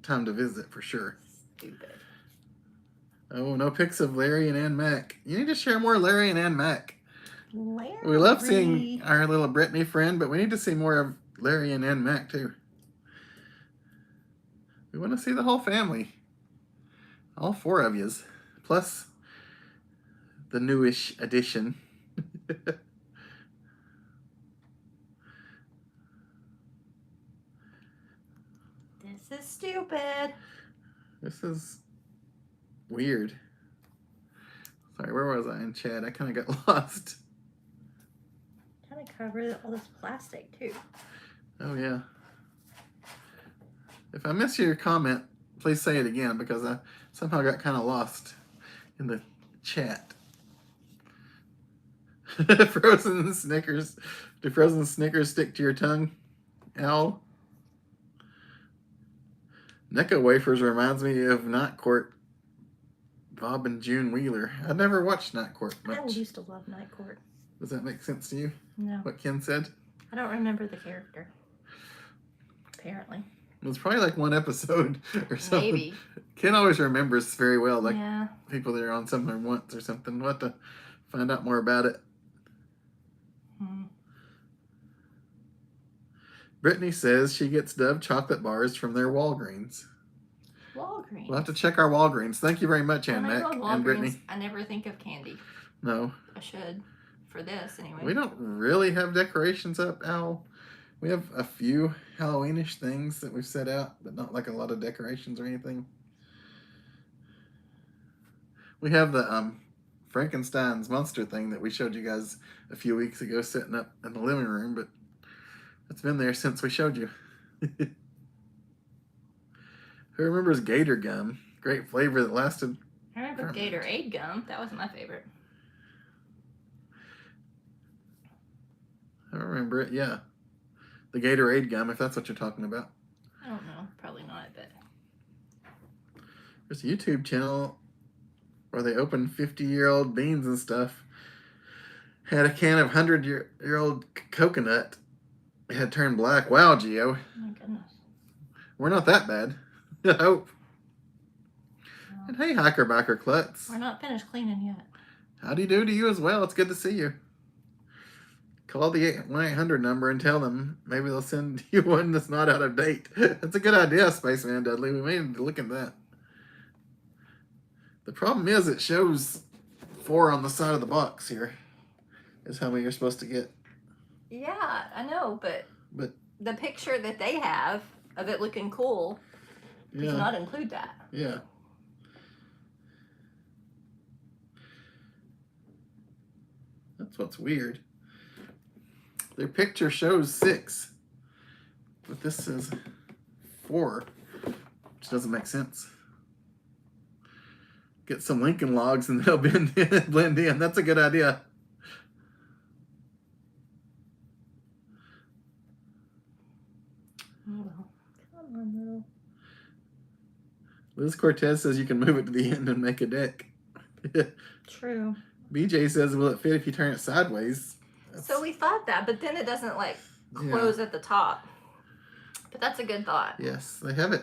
time to visit for sure. Stupid. Oh, no pics of Larry and Ann Mac. You need to share more Larry and Ann Mac. Larry. We love seeing our little Brittany friend, but we need to see more of Larry and Ann Mac too. We want to see the whole family. All 4 of yous. Plus the newish addition. This is stupid. This is weird. Sorry, where was I in chat? I kind of got lost. Kind of cover all this plastic, too. Oh, yeah. If I miss your comment, please say it again because I somehow got kind of lost in the chat. Frozen Snickers. Do frozen Snickers stick to your tongue, Owl? Necco Wafers reminds me of Night Court. Bob and June Wheeler. I never watched Night Court I much. used to love Night Court. Does that make sense to you? No. What Ken said? I don't remember the character. Apparently. It was probably like 1 episode or something. Maybe. Ken always remembers very well, like Yeah. people that are on something once or something. We'll have to find out more about it. Brittany says she gets Dove chocolate bars from their Walgreens. Walgreens. We'll have to check our Walgreens. Thank you very much, When Ann I Mac go to and Brittany. Walgreens, I never think of candy. No, I should. For this, anyway. we don't really have decorations up, Al. We have a few Halloweenish things that we've set out, but not like a lot of decorations or anything. We have the Frankenstein's monster thing that we showed you guys a few weeks ago sitting up in the living room, but it's been there since we showed you. Who remembers Gator gum? Great flavor that lasted. I remember Gatorade gum. That was my favorite. I remember it, yeah. The Gatorade gum, if that's what you're talking about. I don't know. Probably not, but. There's a YouTube channel where they open 50-year-old beans and stuff. Had a can of 100-year-old coconut. It had turned black. Wow, Gio. Oh my goodness. We're not that bad. I hope. No. And hey, Hiker Biker Klutz. We're not finished cleaning yet. Howdy do to you as well. It's good to see you. Call the 1-800 number and tell them. Maybe they'll send you one that's not out of date. That's a good idea, Spaceman Dudley. We may need to look at that. The problem is it shows 4 on the side of the box here. Is how many you're supposed to get. Yeah, I know, but But the picture that they have of it looking cool yeah, does not include that. yeah. That's what's weird. Their picture shows 6, but this says 4, which doesn't make sense. Get some Lincoln logs and they'll blend in. That's a good idea. Oh, come on, Lou. Liz Cortez says you can move it to the end and make a deck. True. BJ says, will it fit if you turn it sideways? So we thought that, but then it doesn't like close at the top. But that's a good thought. Yes, they have it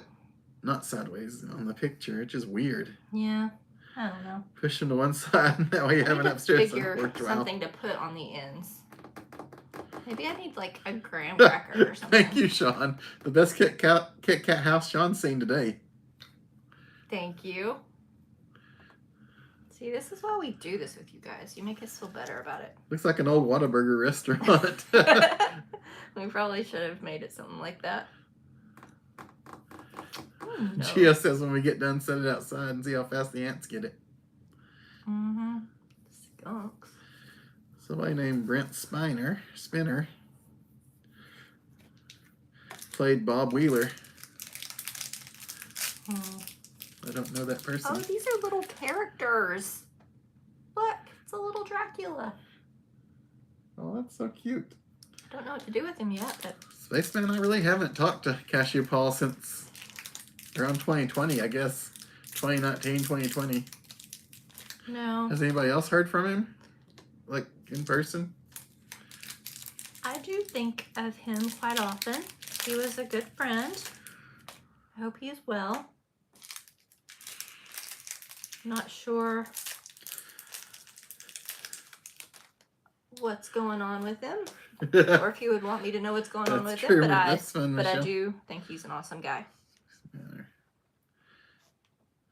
not sideways on the picture. It's just weird. Yeah. I don't know. Push them to one side. That way you have it upstairs. Figure something to put on the ends. Maybe I need like a graham cracker or something. Thank you, Sean. The best Kit Kat house Sean's seen today. Thank you. Let's See, this is why we do this with you guys. You make us feel better about it. Looks like an old Whataburger restaurant. We probably should have made it something like that. Oh, no. Gio says when we get done, set it outside and see how fast the ants get it. Mm-hmm. Skunks. Somebody named Brent Spinner played Bob Wheeler. Hmm. I don't know that person. Oh, these are little characters. Look, it's a little Dracula. Oh, that's so cute. I don't know what to do with him yet, but Spaceman, I really haven't talked to Cashew Paul since around 2020, I guess. 2019, 2020. no. Has anybody else heard from him? Like, in person? I do think of him quite often. He was a good friend. I hope he is well. Not sure what's going on with him, or if he would want me to know what's going on with That's true. him. But That's fun, I Michelle. do think he's an awesome guy.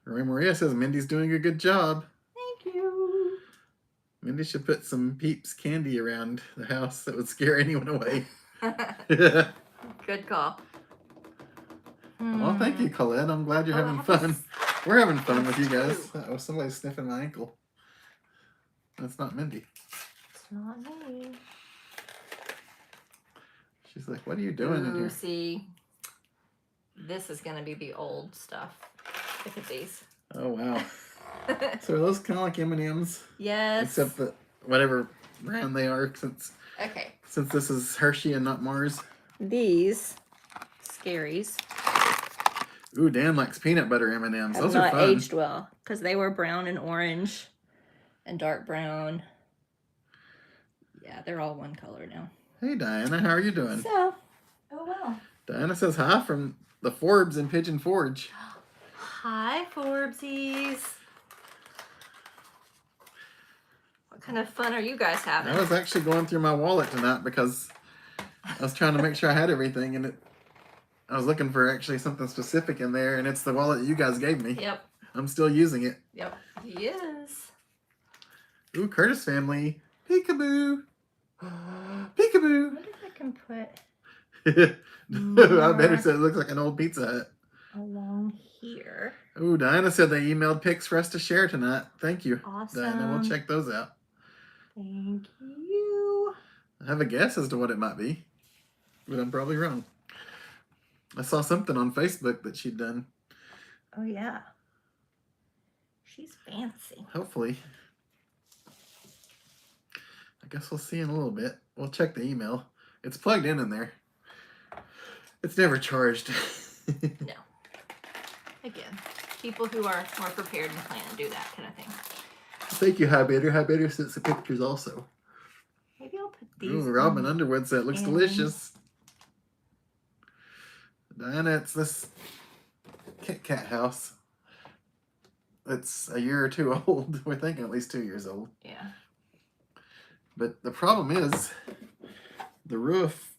Roy Maria says Mindy's doing a good job. Thank you. Mindy should put some Peeps candy around the house that would scare anyone away. Good call. Well, thank you, Colette. I'm glad you're Oh, having I have fun. this- We're having fun with you guys. too. Oh, somebody's sniffing my ankle. That's not Mindy. It's not me. She's like, what are you doing in Ooh, here? see, this is gonna be the old stuff. Look at these. Oh, wow. So are those kind of like M&Ms? Yes. Except that whatever brand they are, Okay. since this is Hershey and not Mars. These scaries Ooh, Dan likes peanut butter M&Ms. have Those are not fun. aged well because they were brown and orange and dark brown. Yeah, they're all one color now. Hey, Diana, how are you doing? So, oh well. Diana says hi from the Forbes in Pigeon Forge. Hi, Forbesies. What kind of fun are you guys having? I was actually going through my wallet tonight because I was trying to make sure I had everything, and I was looking for actually something specific in there, and it's the wallet that you guys gave me. Yep. I'm still using it. Yep. He is. Ooh, Curtis family. Peekaboo. I Peekaboo. wonder if I can put I better say it looks like an old Pizza Hut. along here. Ooh, Diana said they emailed pics for us to share tonight. Thank you, Awesome. Diana. We'll check those out. Thank you. I have a guess as to what it might be, but I'm probably wrong. I saw something on Facebook that she'd done. Oh, yeah. She's fancy. Hopefully. I guess we'll see in a little bit. We'll check the email. It's plugged in there. It's never charged. No. Again, people who are more prepared and plan do that kind of thing. Thank you, Hi Bader. Hi Bader sent some pictures also. Maybe I'll put these. Ooh, Robin in. Underwood said it looks in. delicious. Diana, it's this Kit Kat house. It's a year or two old. We're thinking at least 2 years old. Yeah. But the problem is the roof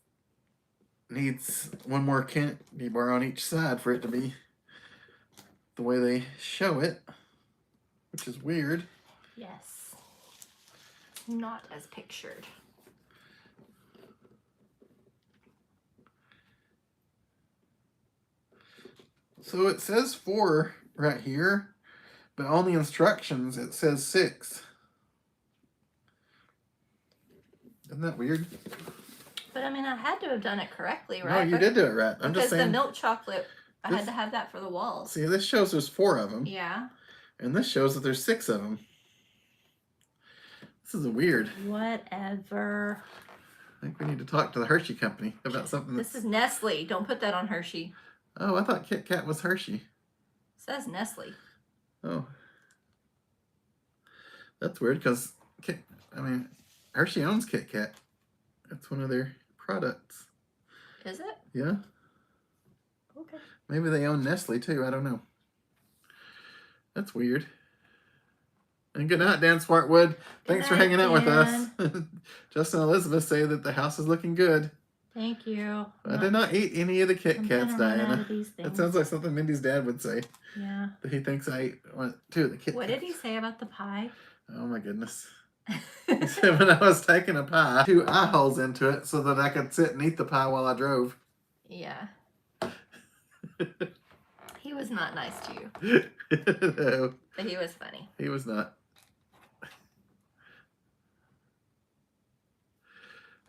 needs one more candy bar on each side for it to be the way they show it, which is weird. Yes. Not as pictured. So it says 4 right here, but on the instructions it says 6. Isn't that weird? But I mean, I had to have done it correctly, No, right? you did do it right. I'm Because just the saying. milk chocolate, I had This- to have that for the walls. See, this shows there's 4 of them, Yeah. and this shows that there's 6 of them. This is weird. Whatever. I think we need to talk to the Hershey company about something that's... This is Nestle. Don't put that on Hershey. Oh, I thought Kit Kat was Hershey. It says Nestle. Oh. That's weird because, Hershey owns Kit Kat. That's one of their products. Is it? Yeah? Okay. Maybe they own Nestle too. I don't know. That's weird. And good night, Dan Swartwood. Thanks for night, hanging out with us. Dan. Justin and Elizabeth say that the house is looking good. Thank you. I did not eat any of the Kit I'm Kats, gonna run out Diana. of these That things. sounds like something Mindy's dad would say. Yeah. That he thinks I ate two of the Kit What Kats. did he say about the pie? Oh my goodness. He said when I was taking a pie, 2 eye holes into it so that I could sit and eat the pie while I drove. Yeah. He was not nice to you, No, but he was funny. he was not.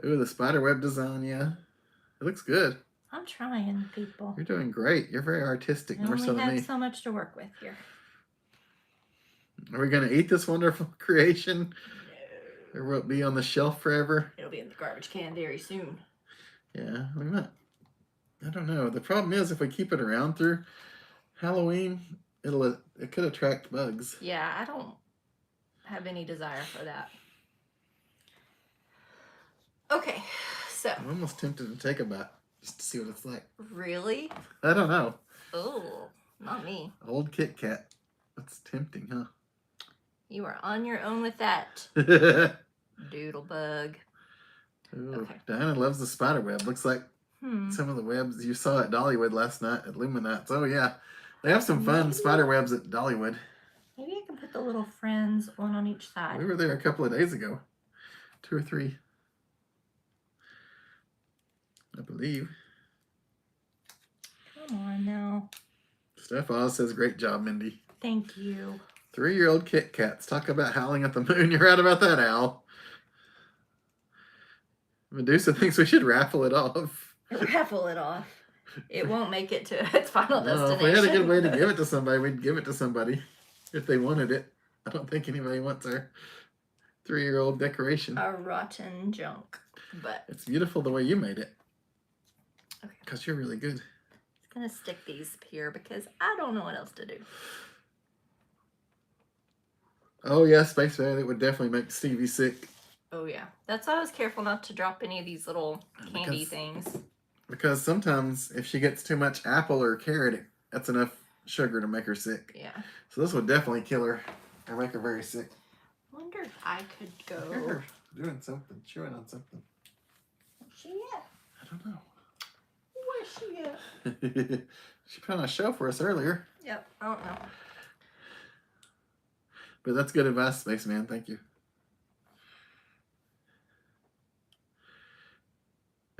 Ooh, the spider web design, yeah. It looks good. I'm trying, people. You're doing great. You're very artistic, I more so only than have me. so much to work with here. Are we going to eat this wonderful creation? No. Or will it be on the shelf forever? It'll be in the garbage can very soon. Yeah, we might. I don't know. The problem is if we keep it around through Halloween, it could attract bugs. Yeah, I don't have any desire for that. Okay, so. I'm almost tempted to take a bite just to see what it's like. Really? I don't know. Oh, not me. Old Kit Kat. That's tempting, huh? You are on your own with that, Ooh, doodlebug. Okay. Diana loves the spider web. Looks like some of the webs you saw at Dollywood last night at Luminats. Oh, yeah. They have some fun spider webs at Dollywood. Maybe I can put the little friends one on each side. We were there a couple of days ago. 2 or 3. I believe. Come on now. Steph Oz says, great job, Mindy. Thank you. 3-year-old Kit Kats. Talk about howling at the moon. You're right about that, Al. Medusa thinks we should raffle it off. Raffle it off. It won't make it to its final No, destination. if we had a good way to give it to somebody, we'd give it to somebody if they wanted it. I don't think anybody wants our 3-year-old decoration. A rotten junk. But It's beautiful the way you made it. okay. Because you're really good. I'm gonna stick these here because I don't know what else to do. Oh, yeah, Space Valley. It would definitely make Stevie sick. Oh yeah. That's why I was careful not to drop any of these little candy Because- things. Because sometimes if she gets too much apple or carrot, that's enough sugar to make her sick. Yeah. So this would definitely kill her or make her very sick. Wonder if I could I hear go. her doing something, chewing on something. Where's she at? I don't know. Where's she at? She put on a show for us earlier. Yep. I don't know. But that's good advice, Spaceman. Thank you.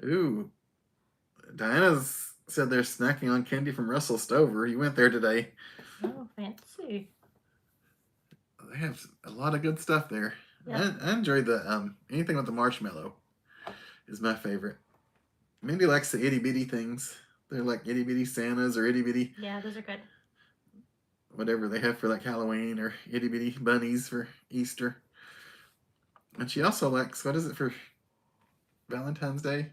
Ooh. Diana's said they're snacking on candy from Russell Stover. You went there today. Oh, fancy. They have a lot of good stuff there. Yeah. I enjoy the anything with the marshmallow is my favorite. Mindy likes the itty bitty things. They're like itty bitty Santas or itty bitty Yeah, those are good. whatever they have for like Halloween or itty bitty bunnies for Easter. And she also likes, what is it for Valentine's Day?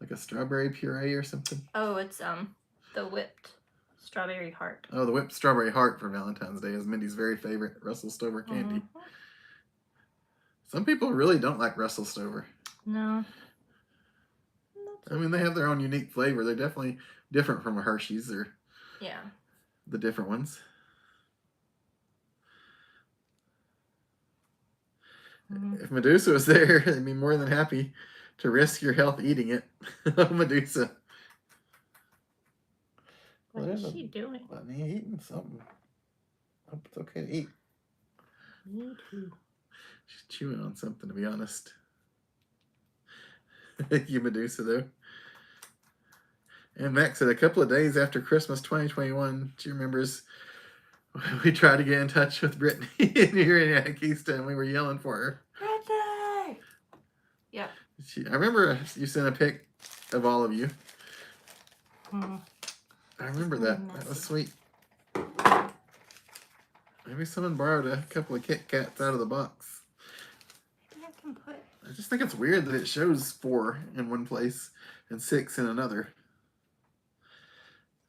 Like a strawberry puree or something? Oh, it's the whipped strawberry heart. Oh, the whipped strawberry heart for Valentine's Day is Mindy's very favorite Russell Stover candy. Mhm. Some people really don't like Russell Stover. No. I mean, they have their own unique flavor. They're definitely different from a Hershey's or Yeah. the different ones. Mhm. If Medusa was there, I'd be more than happy to risk your health eating it. Oh, Medusa. What What is is she doing? Let me eating something. Hope it's okay to eat. Me too. She's chewing on something, to be honest. Thank you, Medusa, though. And Max said a couple of days after Christmas 2021, she remembers we tried to get in touch with Brittany here in Yakista and we were yelling for her. Brittany! Yep. I remember you sent a pic of all of you. Mm. I remember that. That was sweet. Maybe someone borrowed a couple of Kit Kats out of the box. Maybe I can put. I just think it's weird that it shows 4 in one place and 6 in another.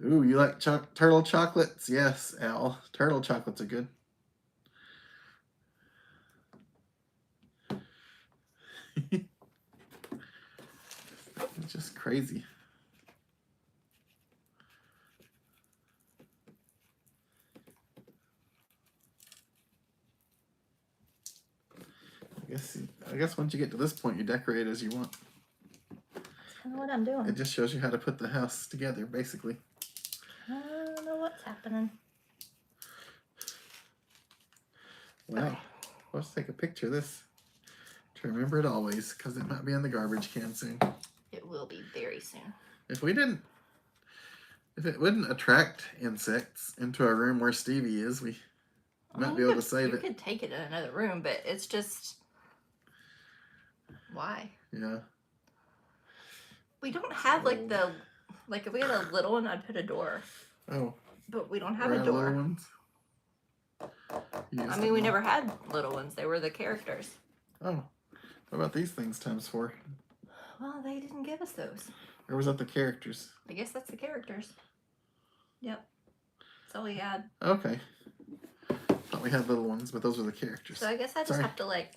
Ooh, you like turtle chocolates? Yes, Al. Turtle chocolates are good. It's just crazy. I guess once you get to this point, you decorate as you want. I what I'm doing. It just shows you how to put the house together, basically. I don't know what's happening. Well, let's take a picture of this to remember it always, because it might be in the garbage can soon. It will be very soon. If it wouldn't attract insects into a room where Stevie is, we might be able to save you it. You could take it in another room, but it's just... Why? Yeah. We don't have like the... Like if we had a little one, I'd put a door. Oh. But we don't have We're a out of door. little ones? I mean, we never had little ones. They were the characters. Oh. What about these things times 4? Well, they didn't give us those. Or was that the characters? I guess that's the characters. Yep. That's all we had. Okay. Thought we had little ones, but those were the characters. So I guess I just Sorry. have to like...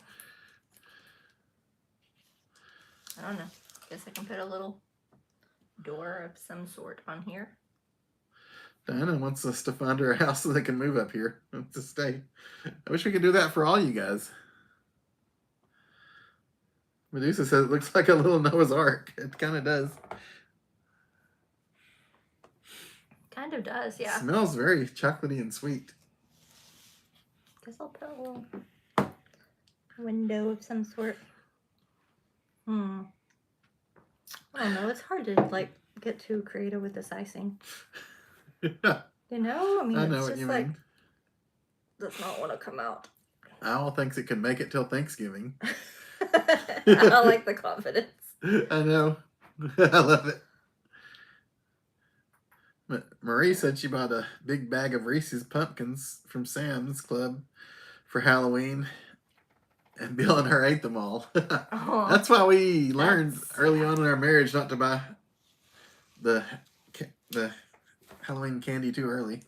I don't know. Guess I can put a little door of some sort on here. Diana wants us to find her a house so they can move up here to stay. I wish we could do that for all you guys. Medusa says it looks like a little Noah's Ark. It kind of does. Kind of does, yeah. It smells very chocolatey and sweet. Guess I'll put a little window of some sort. I don't know. It's hard to like get too creative with this icing. You know? I mean, I know it's what just you like, mean. does not want to come out. Owl thinks it can make it till Thanksgiving. I like the confidence. I know. I love it. Marie said she bought a big bag of Reese's pumpkins from Sam's Club for Halloween, and Bill and her ate them all. Oh, That's why we learned that's early on in our marriage not to buy the Halloween candy too early.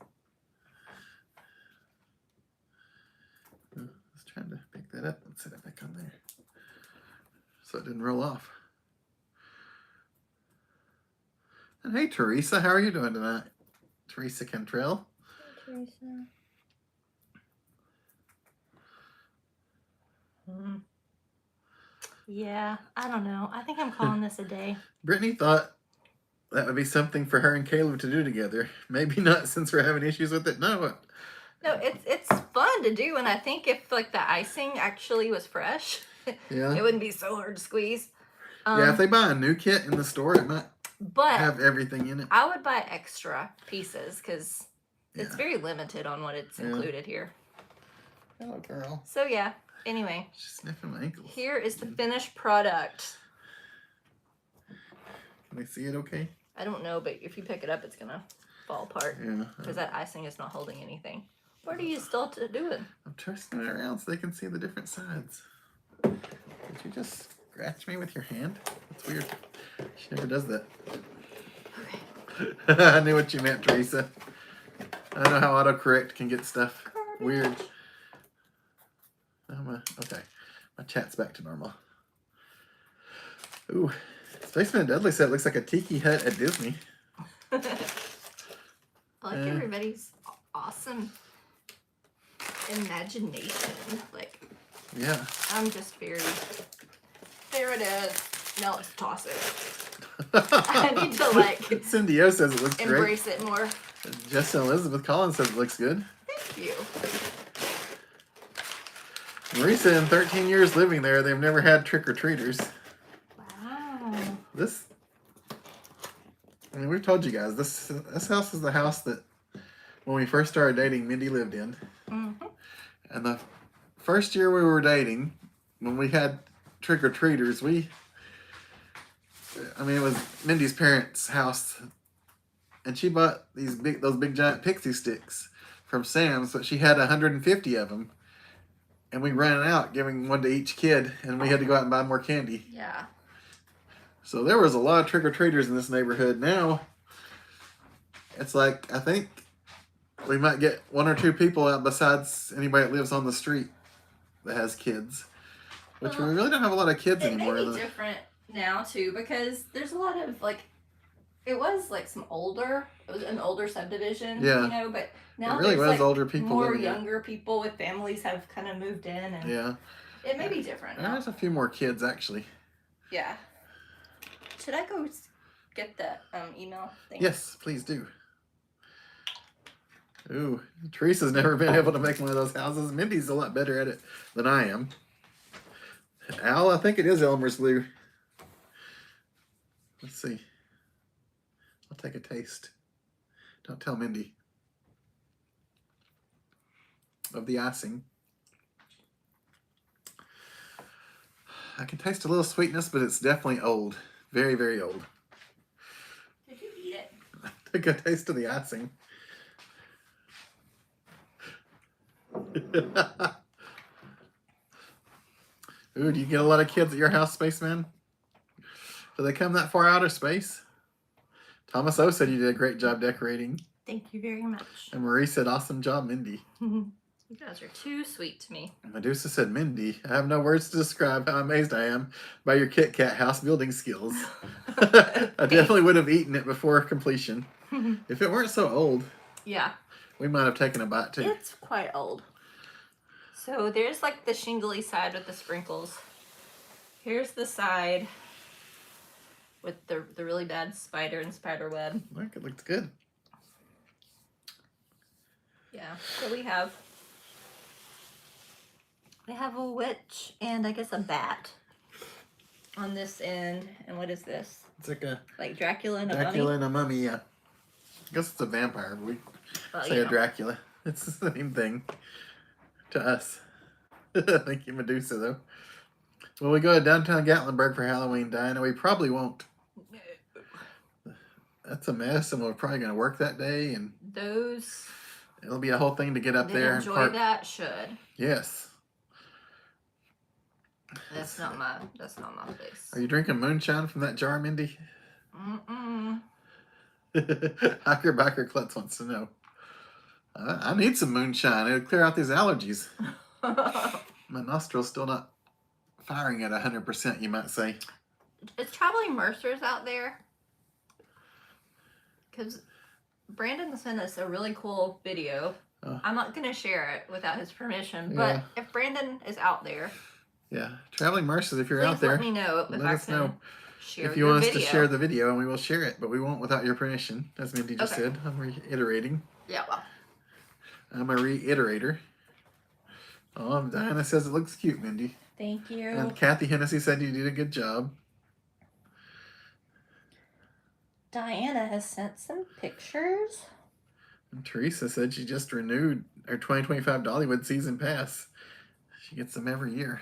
I was trying to pick that up and set it back on there so it didn't roll off. And hey, Teresa, how are you doing tonight? Teresa Cantrell. Hey, Teresa. Yeah, I don't know. I think I'm calling this a day. Brittany thought that would be something for her and Caleb to do together. Maybe not since we're having issues with it. No, it's fun to do, and I think if like the icing actually was fresh, yeah, it wouldn't be so hard to squeeze. Yeah, if they buy a new kit in the store, it might but have everything in it. I would buy extra pieces because it's Yeah. very limited on what it's Yeah. included here. Hello, girl. So yeah. Anyway, She's sniffing my ankles. here is the finished product. Can they see it okay? I don't know, but if you pick it up, it's gonna fall apart Yeah. because that icing is not holding anything. What are you still doing? I'm twisting it around so they can see the different sides. Did you just scratch me with your hand? That's weird. She never does that. Okay. I knew what you meant, Teresa. I know how autocorrect can get stuff weird. Okay, my chat's back to normal. Ooh, Spaceman Dudley said it looks like a tiki hut at Disney. I like everybody's awesome imagination. Like, Yeah. I'm just very... There it is. Now let's toss it. I need to, like, Cindy O says it looks great. embrace it more. Jessica Elizabeth Collins says it looks good. Thank you. Marisa, in 13 years living there, they've never had trick-or-treaters. Wow. I mean, we've told you guys, this house is the house that, when we first started dating, Mindy lived in. Mm-hmm. And the first year we were dating, when we had trick-or-treaters, it was Mindy's parents' house, and she bought those big giant pixie sticks from Sam's, but she had 150 of them. And we ran out, giving one to each kid, and we had to go out and buy more candy. Yeah. So there was a lot of trick-or-treaters in this neighborhood. Now, it's like, I think we might get 1 or 2 people out besides anybody that lives on the street that has kids. Which we really don't have a lot of kids anymore. It may be different now, too, because there's a lot of, like, it was, like, it was an older subdivision, Yeah. you know, but now It really there's, was like, older people more living there. younger people with families have kind of moved in, and Yeah. it may be different And now. there's a few more kids, actually. Yeah. Should I go get that email thing? Yes, please do. Ooh, Teresa's never been able to make one of those houses. Mindy's a lot better at it than I am. Al, I think it is Elmer's glue. Let's see. I'll take a taste. Don't tell Mindy. Of the icing. I can taste a little sweetness, but it's definitely old. Very, very old. Did you eat it? Take a taste of the icing. Ooh, do you get a lot of kids at your house, Spaceman? Do they come that far out of space? Thomas O said you did a great job decorating. Thank you very much. And Marie said, awesome job, Mindy. You guys are too sweet to me. Medusa said, Mindy, I have no words to describe how amazed I am by your Kit Kat house building skills. I definitely would have eaten it before completion. If it weren't so old, Yeah. we might have taken a bite too. It's quite old. So there's like the shingly side with the sprinkles. Here's the side with the really bad spider and spider web. Look, it looks good. Yeah. So we have a witch and I guess a bat on this end. And what is this? It's like a Like Dracula and a Dracula mummy? and a mummy, yeah. I guess it's a vampire, but we Well, say you a know. Dracula. It's the same thing to us. Thank you, Medusa, though. Will we go to downtown Gatlinburg for Halloween, Diana? We probably won't. That's a mess, and we're probably going to work that day, and Those it'll be a whole thing to get up that there and enjoy park. that should. Yes. That's not my place. Are you drinking moonshine from that jar, Mindy? Mm-mm. Hacker Backer Klutz wants to know. I need some moonshine. It'll clear out these allergies. My nostril's still not firing at 100%, you might say. It's probably Mercer's out there. Because Brandon sent us a really cool video. Oh. I'm not going to share it without his permission. Yeah. But if Brandon is out there, Yeah. Traveling Mercers, if you're please out there, let me know if let I us can know. share If you your want us video. to share the video, and we will share it, but we won't without your permission, as Mindy just Okay. said. I'm reiterating. Yeah, well. I'm a reiterator. Oh, Diana says it looks cute, Mindy. Thank you. And Kathy Hennessy said you did a good job. Diana has sent some pictures. And Teresa said she just renewed her 2025 Dollywood season pass. She gets them every year.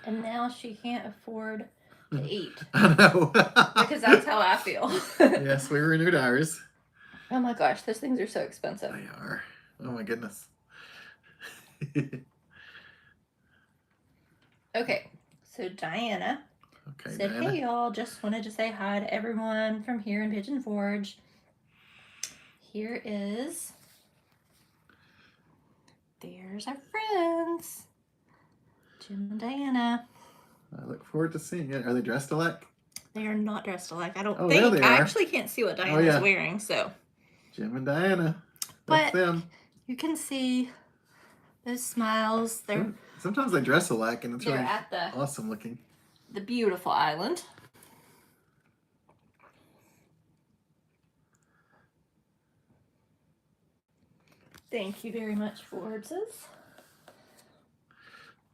And now she can't afford to eat. I know. Because that's how I feel. Yes, we renewed ours. Oh my gosh, those things are so expensive. They are. Oh my goodness. Okay, so Diana Okay, said, Diana. hey y'all, just wanted to say hi to everyone from here in Pigeon Forge. Here is, there's our friends, Jim and Diana. I look forward to seeing it. Are they dressed alike? They are not dressed alike, I don't Oh, there think. they I are. actually can't see what Diana's yeah. wearing, so. Jim and Diana. That's But them. you can see those smiles. They're Sometimes they dress alike, and it's they're really at awesome looking. the beautiful island. Thank you very much, Fordses.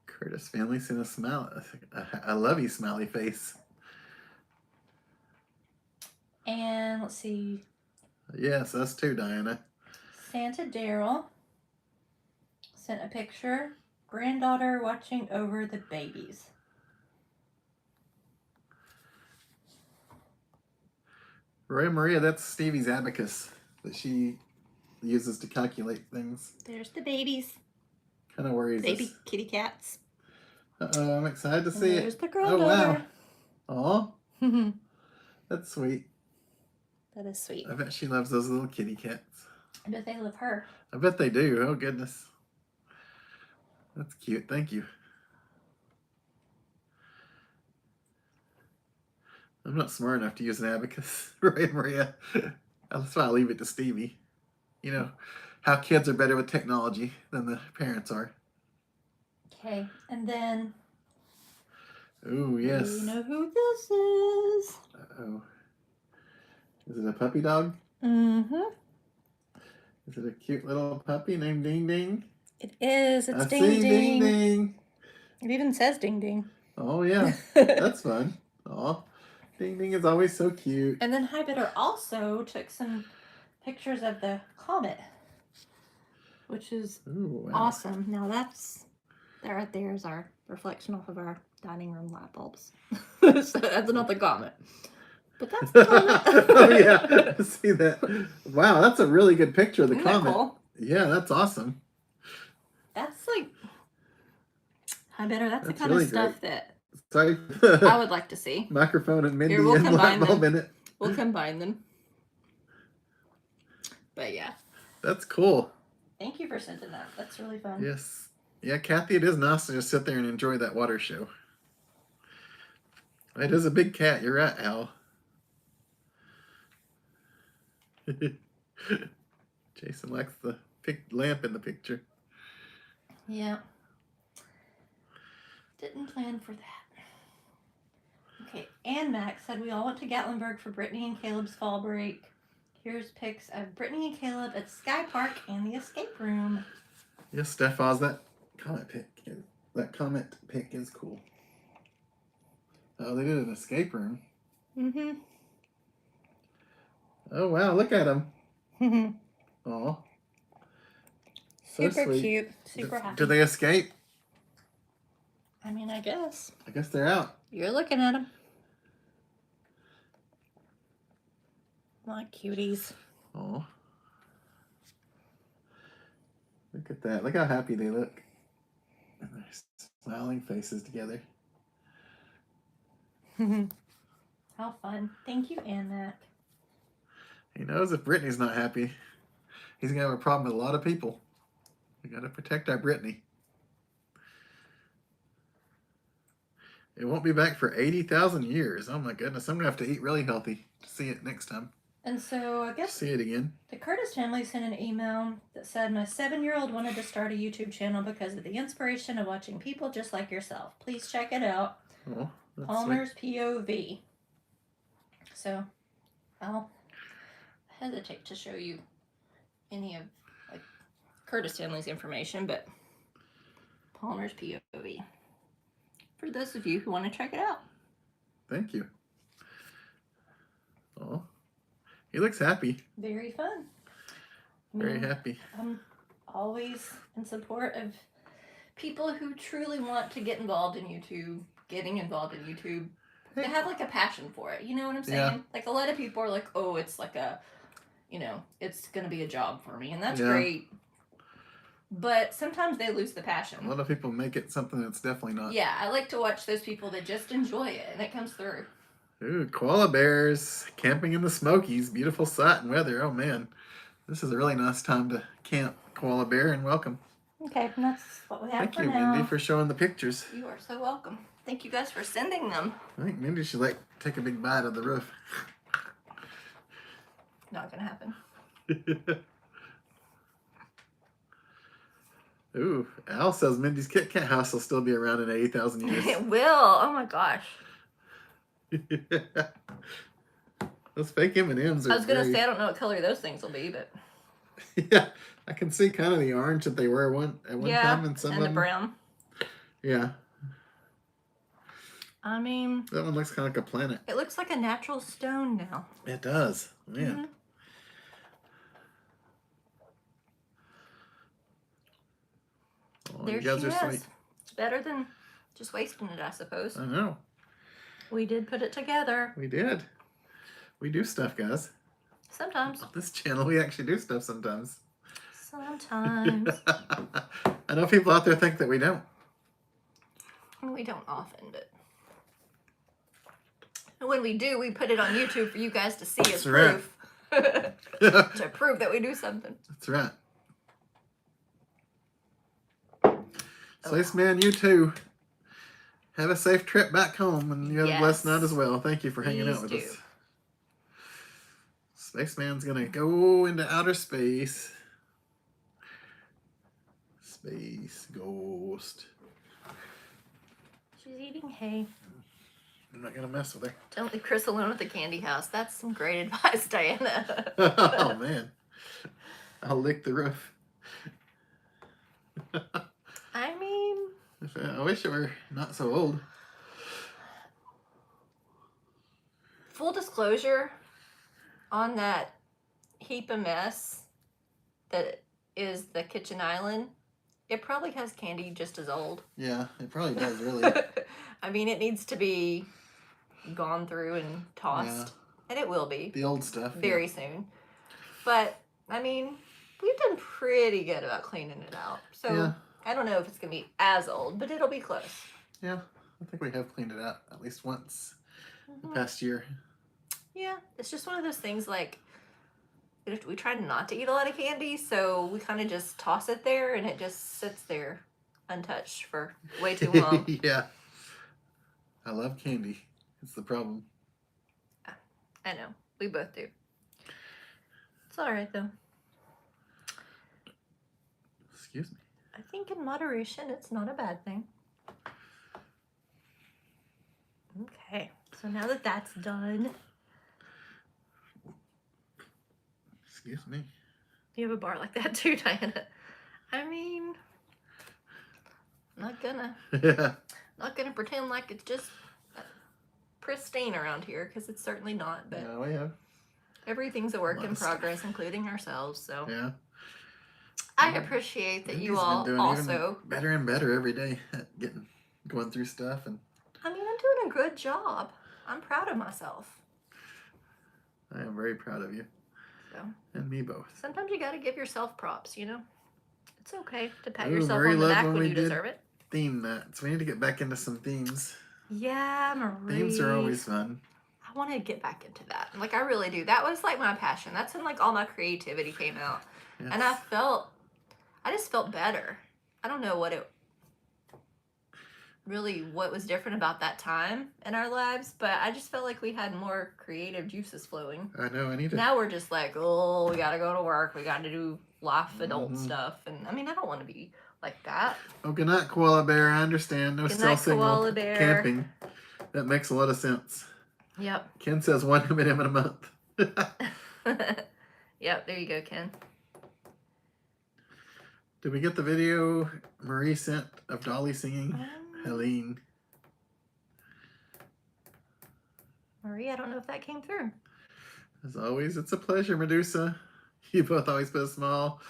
Curtis family sent a smile, a lovey smiley face. And let's see, Yes, us too, Diana. Santa Daryl sent a picture. Granddaughter watching over the babies. Roy Maria, that's Stevie's abacus that she uses to calculate things. There's the babies. Kind of worries Baby us. kitty cats. Uh-oh, I'm excited to And see there's it. the Oh, wow. granddaughter. Aw, that's sweet. That is sweet. I bet she loves those little kitty cats. I bet they love her. I bet they do. Oh, goodness. That's cute. Thank you. I'm not smart enough to use an abacus, right, Maria? That's why I leave it to Stevie. You know, how kids are better with technology than the parents are. Okay, and then Oh, yes. you know who this is. Uh-oh. Is it a puppy dog? Mm-hmm. Is it a cute little puppy named Ding Ding? It is. It's I Ding see Ding. Ding Ding. It even says Ding Ding. Oh yeah, that's fun. Oh, Ding Ding is always so cute. And then Hi Bitter also took some pictures of the comet, which is Ooh, wow. awesome. Now that right there is our reflection off of our dining room light bulbs. So that's not the comet. But that's the comet. Oh yeah, I see that. Wow, that's a really good picture of the Isn't that comet. cool? Yeah, that's awesome. That's like Hi Bitter. That's the That's kind really of stuff that Sorry. I would like to see. Microphone and Mindy Here, we'll and combine light bulb them. in it. We'll combine them. But yeah. That's cool. Thank you for sending that. That's really fun. Yes. Yeah, Kathy, it is nice to just sit there and enjoy that water show. It is a big cat. You're right, Al. Jason likes the lamp in the picture. Yeah. Didn't plan for that. Okay, Ann Max said we all went to Gatlinburg for Brittany and Caleb's fall break. Here's pics of Brittany and Caleb at Sky Park and the escape room. Yes, Steph Oz, that comment pic is cool. Oh, they did an escape room. Mm-hmm. Oh wow, look at them. Oh, so Super sweet. cute. Super happy. Do they escape? I mean, I guess. I guess they're out. You're looking at them. Like cuties. Oh, look at that. Look how happy they look. And their smiling faces together. How fun. Thank you, Ann Mac. He knows if Brittany's not happy, he's going to have a problem with a lot of people. We got to protect our Brittany. It won't be back for 80,000 years. Oh my goodness. I'm going to have to eat really healthy to see it next time. And so I guess See it again. the Curtis family sent an email that said, my 7-year-old wanted to start a YouTube channel because of the inspiration of watching people just like yourself. Please check it out. Oh, that's Palmer's POV. So I'll hesitate to show you any of like Curtis family's information, but Palmer's POV. For those of you who want to check it out. Thank you. Oh, he looks happy. Very fun. Very happy. I'm always in support of people who truly want to get involved in YouTube, getting involved in YouTube. They have like a passion for it. You know what I'm saying? Yeah. Like a lot of people are like, oh, it's like a, you know, it's going to be a job for me. And that's Yeah. great. But sometimes they lose the A passion. lot of people make it something that's definitely not. Yeah, I like to watch those people that just enjoy it and it comes through. Ooh, koala bears camping in the Smokies. Beautiful sight and weather. Oh man, this is a really nice time to camp, koala bear, and welcome. Okay, and that's what we have Thank for you, now. Mindy, for showing the pictures. You are so welcome. Thank you guys for sending them. I think Mindy should like take a big bite of the roof. Not gonna happen. Ooh, Al says Mindy's Kit Kat house will still be around in 80,000 years. It will. Oh my gosh. Those fake M&Ms are I was gonna very- say I don't know what color those things will be, but Yeah, I can see kind of the orange that they were at one time, and some and of the them. brown. Yeah, I mean, that one looks kind of like a planet. it looks like a natural stone now. It does, man. Mhm. Oh, There you guys she are is. sweet. It's better than just wasting it, I suppose. I know. We did put it together. We did. We do stuff, guys. Sometimes. On this channel, we actually do stuff sometimes. Sometimes. I know people out there think that we don't. We don't often, but and when we do, we put it on YouTube for you guys to see as That's right. proof. That's To prove that we do something. right. Spaceman, you too. Have a safe trip back home, and you have a blessed night as well. Thank you for hanging out with Please do. us. Spaceman's gonna go into outer space. Space ghost. She's eating hay. I'm not gonna mess with her. Don't leave Chris alone at the candy house. That's some great advice, Diana. Oh man, I'll lick the roof. I mean, I wish it were not so old. full disclosure, on that heap of mess that is the kitchen island, it probably has candy just as old. Yeah, it probably does, really. I mean, it needs to be gone through and tossed. Yeah. And it will be. The old stuff. Very soon. But, I mean, we've done pretty good about cleaning it out. So, Yeah. I don't know if it's going to be as old, but it'll be close. Yeah, I think we have cleaned it out at least once the Mhm. past year. Yeah, it's just one of those things like we tried not to eat a lot of candy, so we kind of just toss it there and it just sits there untouched for way too long. Yeah. I love candy. It's the problem. I know. We both do. It's all right, though. Excuse me. I think in moderation, it's not a bad thing. Okay. So now that that's done, Excuse me. you have a bar like that too, Diana. I mean, not gonna pretend like it's just pristine around here because it's certainly not. But Yeah, we have. everything's a work lot in of stuff. progress, including ourselves. So Yeah. I Yeah. appreciate that you Mindy's been all doing also. even better and better every day at going through stuff, and I mean, I'm doing a good job. I'm proud of myself. I am very proud of you. So And me both. sometimes you got to give yourself props. You know, it's okay to pat Ooh, yourself Marie on the loved back when when we you did deserve it. Theme nights. We need to get back into some themes. Yeah, Marie. Themes are always fun. I want to get back into that. Like, I really do. That was like my passion. That's when like all my creativity came out. Yes. And I just felt better. I don't know what was different about that time in our lives, but I just felt like we had more creative juices flowing. I know. I need to. Now we're just like, oh, we gotta go to work. We gotta do life adult Mhm. stuff. And I mean, I don't want to be like that. Oh, good night, koala bear. I understand. No Good cell night, signal. koala bear. Camping. That makes a lot of sense. Yep. Ken says 1 M&M in a month. Yep, there you go, Ken. Did we get the video Marie sent of Dolly singing? Helene. Marie, I don't know if that came through. As always, it's a pleasure, Medusa. You both always put a smile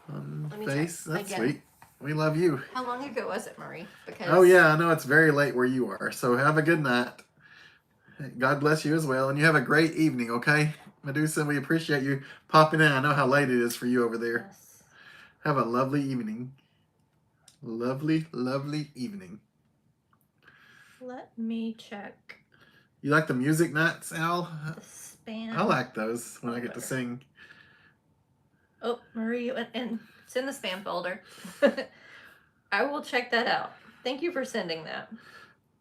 on Let me the face. check That's again. sweet. We love you. How long ago was it, Marie? Because Oh, yeah, I know it's very late where you are. So have a good night. God bless you as well. And you have a great evening, okay? Medusa, we appreciate you popping in. I know how late it is for you over there. Yes. Have a lovely evening. Lovely, lovely evening. Let me check You like the music nights, Al? the spam. I like those when I get to sing. Oh, Marie, and it's in the spam folder. I will check that out. Thank you for sending that.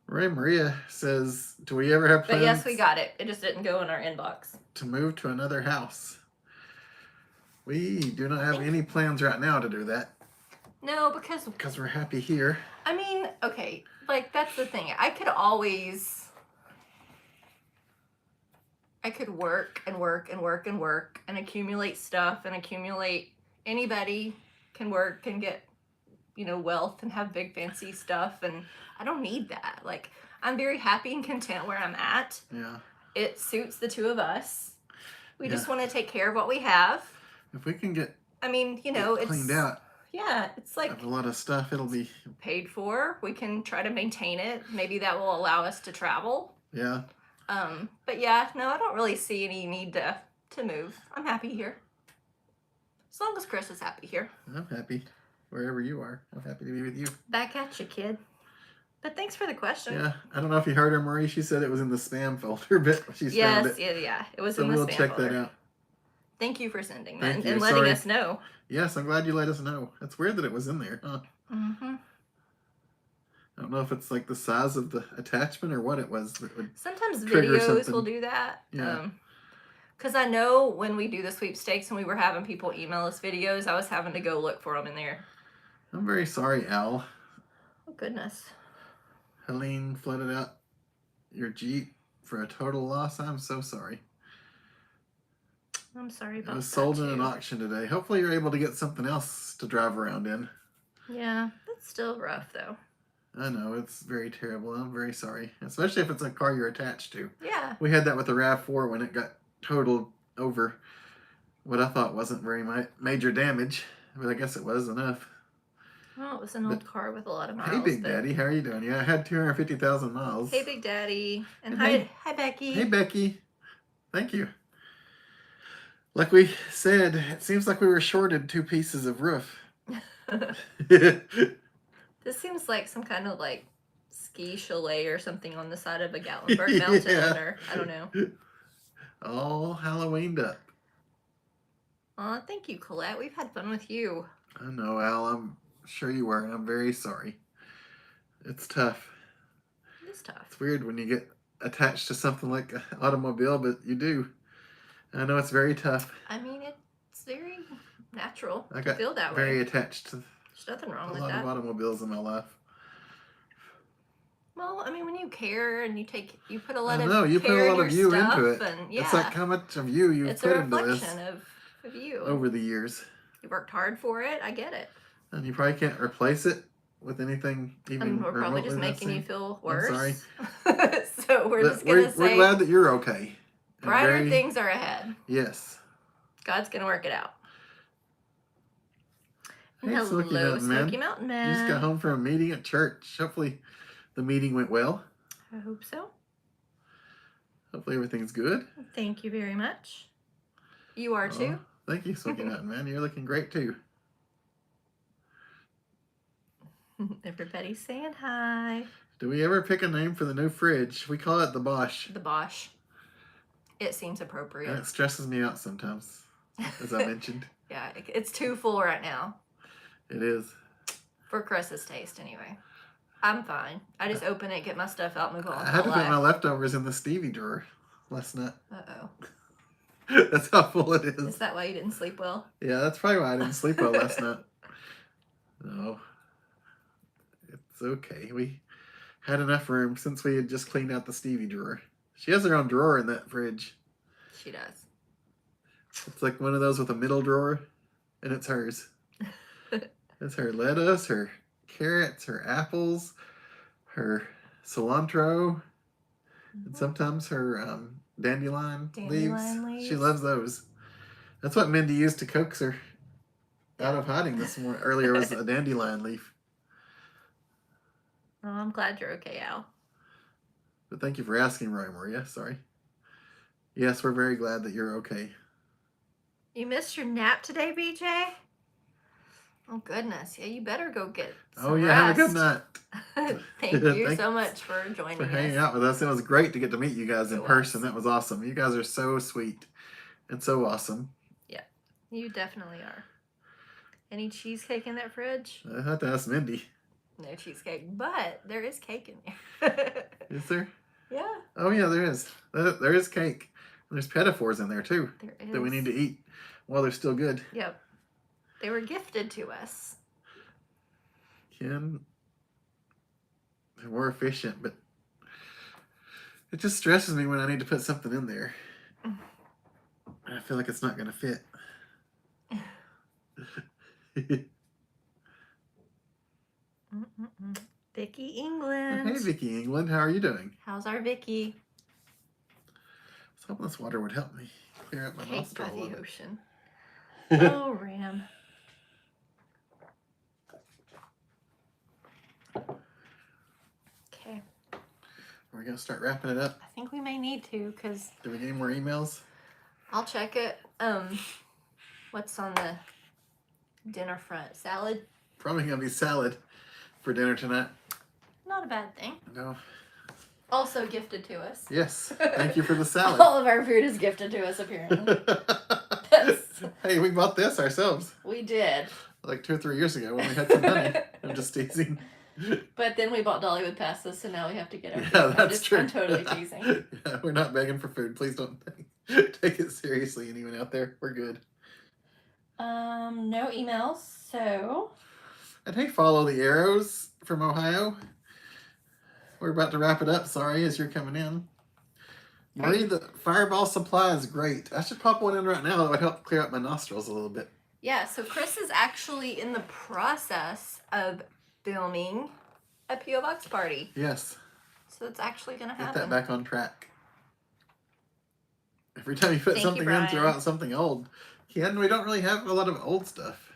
Ray Maria says, do we ever have plans But yes, we got it. It just didn't go in our inbox. to move to another house? We do not have any plans right now to do that No, because because we're happy here. I mean, okay, like that's the thing. I could work and work and work and work and accumulate stuff and accumulate. Anybody can work and get, wealth and have big fancy stuff, and I don't need that. Like, I'm very happy and content where I'm at. Yeah. It suits the two of us. We just Yeah. want to take care of what we have. If we can get I mean, it it's cleaned out Yeah, it's like of a lot of stuff, it'll be, paid for. We can try to maintain it. Maybe that will allow us to travel. yeah. But yeah, no, I don't really see any need to move. I'm happy here. As long as Chris is happy here. I'm happy wherever you are. I'm happy to be with you. Back at you, kid. But thanks for the question. Yeah. I don't know if you heard her, Marie. She said it was in the spam folder, but she's found Yes, it. yeah. It was So in the we'll spam check folder. that out. Thank you for sending Thank that you. and letting Sorry. us know. Yes, I'm glad you let us know. It's weird that it was in there, huh? Mm-hmm. I don't know if it's like the size of the attachment or what it was. That would, Sometimes Trigger videos will something. do that. Yeah. Because I know when we do the sweepstakes and we were having people email us videos, I was having to go look for them in there. I'm very sorry, Al. Oh, goodness. Helene flooded out your Jeep for a total loss. I'm so sorry. I'm sorry It about was that sold in too. an auction today. Hopefully you're able to get something else to drive around in. Yeah, that's still rough though. I know, it's very terrible. I'm very sorry. Especially if it's a car you're attached to. Yeah. We had that with the RAV4 when it got totaled over what I thought wasn't very major damage. But I guess it was enough. Well, it was an old car with a lot of miles. Hey, Big Daddy. How are you doing? Yeah, I had 250,000 miles. Hey, Big Daddy. And Hey, hi, Becky. Hey, Becky. Thank you. Like we said, it seems like we were shorted 2 pieces of roof. This seems like some kind of like ski chalet or something on the side of a Gatlinburg mountain, Yeah. or I don't know. All Halloweened up. Aw, thank you, Colette. We've had fun with you. I know, Al. I'm sure you were, and I'm very sorry. It's tough. It is tough. It's weird when you get attached to something like an automobile, but you do. I know it's very tough. I mean, it's very natural I to got feel that very way. attached to There's nothing a wrong with lot that. of automobiles in my life. Well, I mean, when you care and you put a lot I of know, you care put a in lot your of you stuff, into it. and yeah, It's like how much of you you've it's put a into this reflection of you. over the years. You worked hard for it. I get it. And you probably can't replace it with anything even We're probably just remotely that making you same. feel I'm worse. sorry. So we're But just gonna say we're glad that you're okay. And brighter things are ahead. Yes. God's gonna work it out. Hey, Hello, Smoky Mountain Man. Smoky Mountain Man. You just got home from a meeting at church. Hopefully the meeting went well. I hope so. Hopefully everything's good. Thank you very much. You are too. Thank you, Smoky Mountain Man. You're looking great too. Everybody's saying hi. Do we ever pick a name for the new fridge? We call it the Bosch. The Bosch. It seems appropriate. And it stresses me out sometimes, as I mentioned. Yeah, it's too full right now. It is. For Chris's taste, anyway. I'm fine. I just open it, get my stuff out, move on. I had to put my leftovers in the Stevie drawer last night. Uh-oh. That's how full it is. Is that why you didn't sleep well? Yeah, that's probably why I didn't sleep well last night. No. It's okay. We had enough room since we had just cleaned out the Stevie drawer. She has her own drawer in that fridge. She does. It's like one of those with a middle drawer, and it's hers. It's her lettuce, her carrots, her apples, her cilantro, and sometimes her dandelion leaves. She loves those. That's what Mindy used to coax her out of hiding this morning. Earlier was a dandelion leaf. Oh, I'm glad you're okay, Al. But thank you for asking, Roy Maria. Sorry. Yes, we're very glad that you're okay. You missed your nap today, BJ? Oh, goodness. Yeah, you better go get some rest. Have a good night. Thank you so much for joining us. For hanging out with us. It was great to get to meet you guys in person. Was. That was awesome. You guys are so sweet and so awesome. Yeah, you definitely are. Any cheesecake in that fridge? I had to ask Mindy. No cheesecake, but there is cake in there. Is there? Yeah. Oh, yeah, there is. There is cake. There's pedophores in there, too. There is. That we need to eat while they're still good. Yep. They were gifted to us. Ken, they're more efficient, but it just stresses me when I need to put something in there. I feel like it's not going to fit. Vicky England. Hey, Vicky England. How are you doing? How's our Vicky? I was hoping this water would help me clear up my Cake nostril by a little the bit. ocean. Oh, Ram. Okay. Are we going to start wrapping it up? I think we may need to, because Do we get any more emails? I'll check it. What's on the dinner front? Salad? Probably going to be salad for dinner tonight. Not a bad thing. No. Also gifted to us. Yes. Thank you for the salad. All of our food is gifted to us, apparently. Hey, we bought this ourselves. We did. Like 2 or 3 years ago when we had some money. I'm just teasing. But then we bought Dollywood pastas, so now we have to get our food. Yeah, that's true. I'm totally teasing. Yeah, we're not begging for food. Please don't take it seriously, anyone out there. We're good. No emails, so... And hey, follow the arrows from Ohio. We're about to wrap it up. Sorry, as you're coming in. Marie, the fireball supply is great. I should pop one in right now. That would help clear up my nostrils a little bit. Yeah, so Chris is actually in the process of filming a P.O. Box party. Yes. So it's actually going to Get happen. that back on track. Every time you put Thank you, something in, Brian. throw out something old. Ken, we don't really have a lot of old stuff.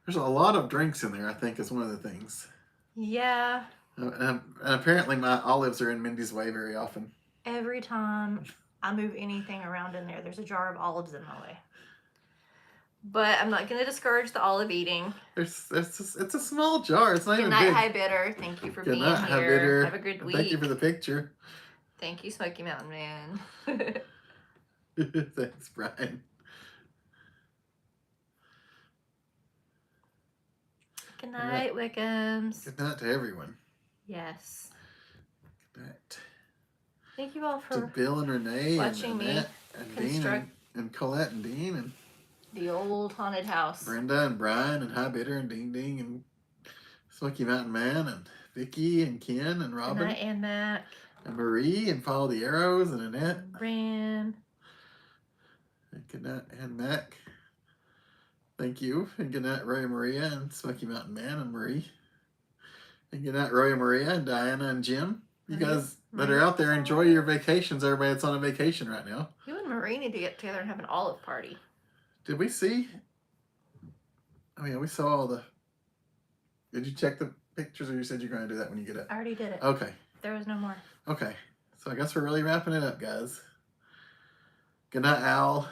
There's a lot of drinks in there, I think, is one of the things. Yeah. And apparently my olives are in Mindy's way very often. Every time I move anything around in there, there's a jar of olives in my way. But I'm not going to discourage the olive eating. It's a small jar. It's not Good even night, big. Hi Bitter. Thank you for Good being night, Hi here. Bitter. Have a good week. Thank you for the picture. Thank you, Smoky Mountain Man. Thanks, Brian. Good night, Wickams. Good night to everyone. Yes. Good night. Thank you all To for Bill and Renee watching and me Annette and Dean construct and Colette and Dean and the old haunted house. Brenda and Brian and Hi Bitter and Ding Ding and Smoky Mountain Man and Vicky and Ken and Good Robin night, and Mac. and Marie and Follow the Arrows and Annette. Ram. And good night and Mac. Thank you. And good night, Roy and Maria and Smoky Mountain Man and Marie. And good night, Roy and Maria and Diana and Jim. You Marie- guys that are out there, enjoy your vacations. Everybody that's on a vacation right now. You and Marie need to get together and have an olive party. Did we see? Oh yeah, we saw all the. Did you check the pictures, or you said you're going to do that when you get up? I already did it. Okay. There was no more. Okay. So I guess we're really wrapping it up, guys. Good night, Al.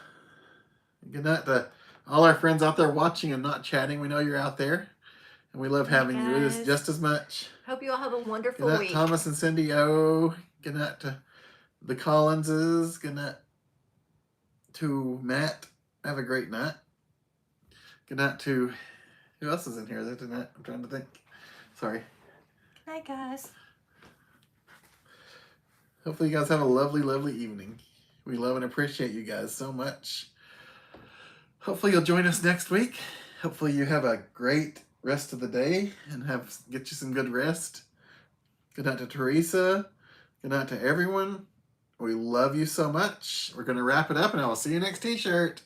Good night to all our friends out there watching and not chatting. We know you're out there, and we love Good night, having you with us guys. just as much. Hope you all have a wonderful Good night, week. Thomas and Cindy O. Good night to the Collinses. Good night to Matt. Have a great night. Good night to who else is in here? Is it tonight? I'm trying to think. Sorry. Good night, guys. Hopefully you guys have a lovely, lovely evening. We love and appreciate you guys so much. Hopefully you'll join us next week. Hopefully you have a great rest of the day and get you some good rest. Good night to Teresa. Good night to everyone. We love you so much. We're going to wrap it up and I will see you next t-shirt.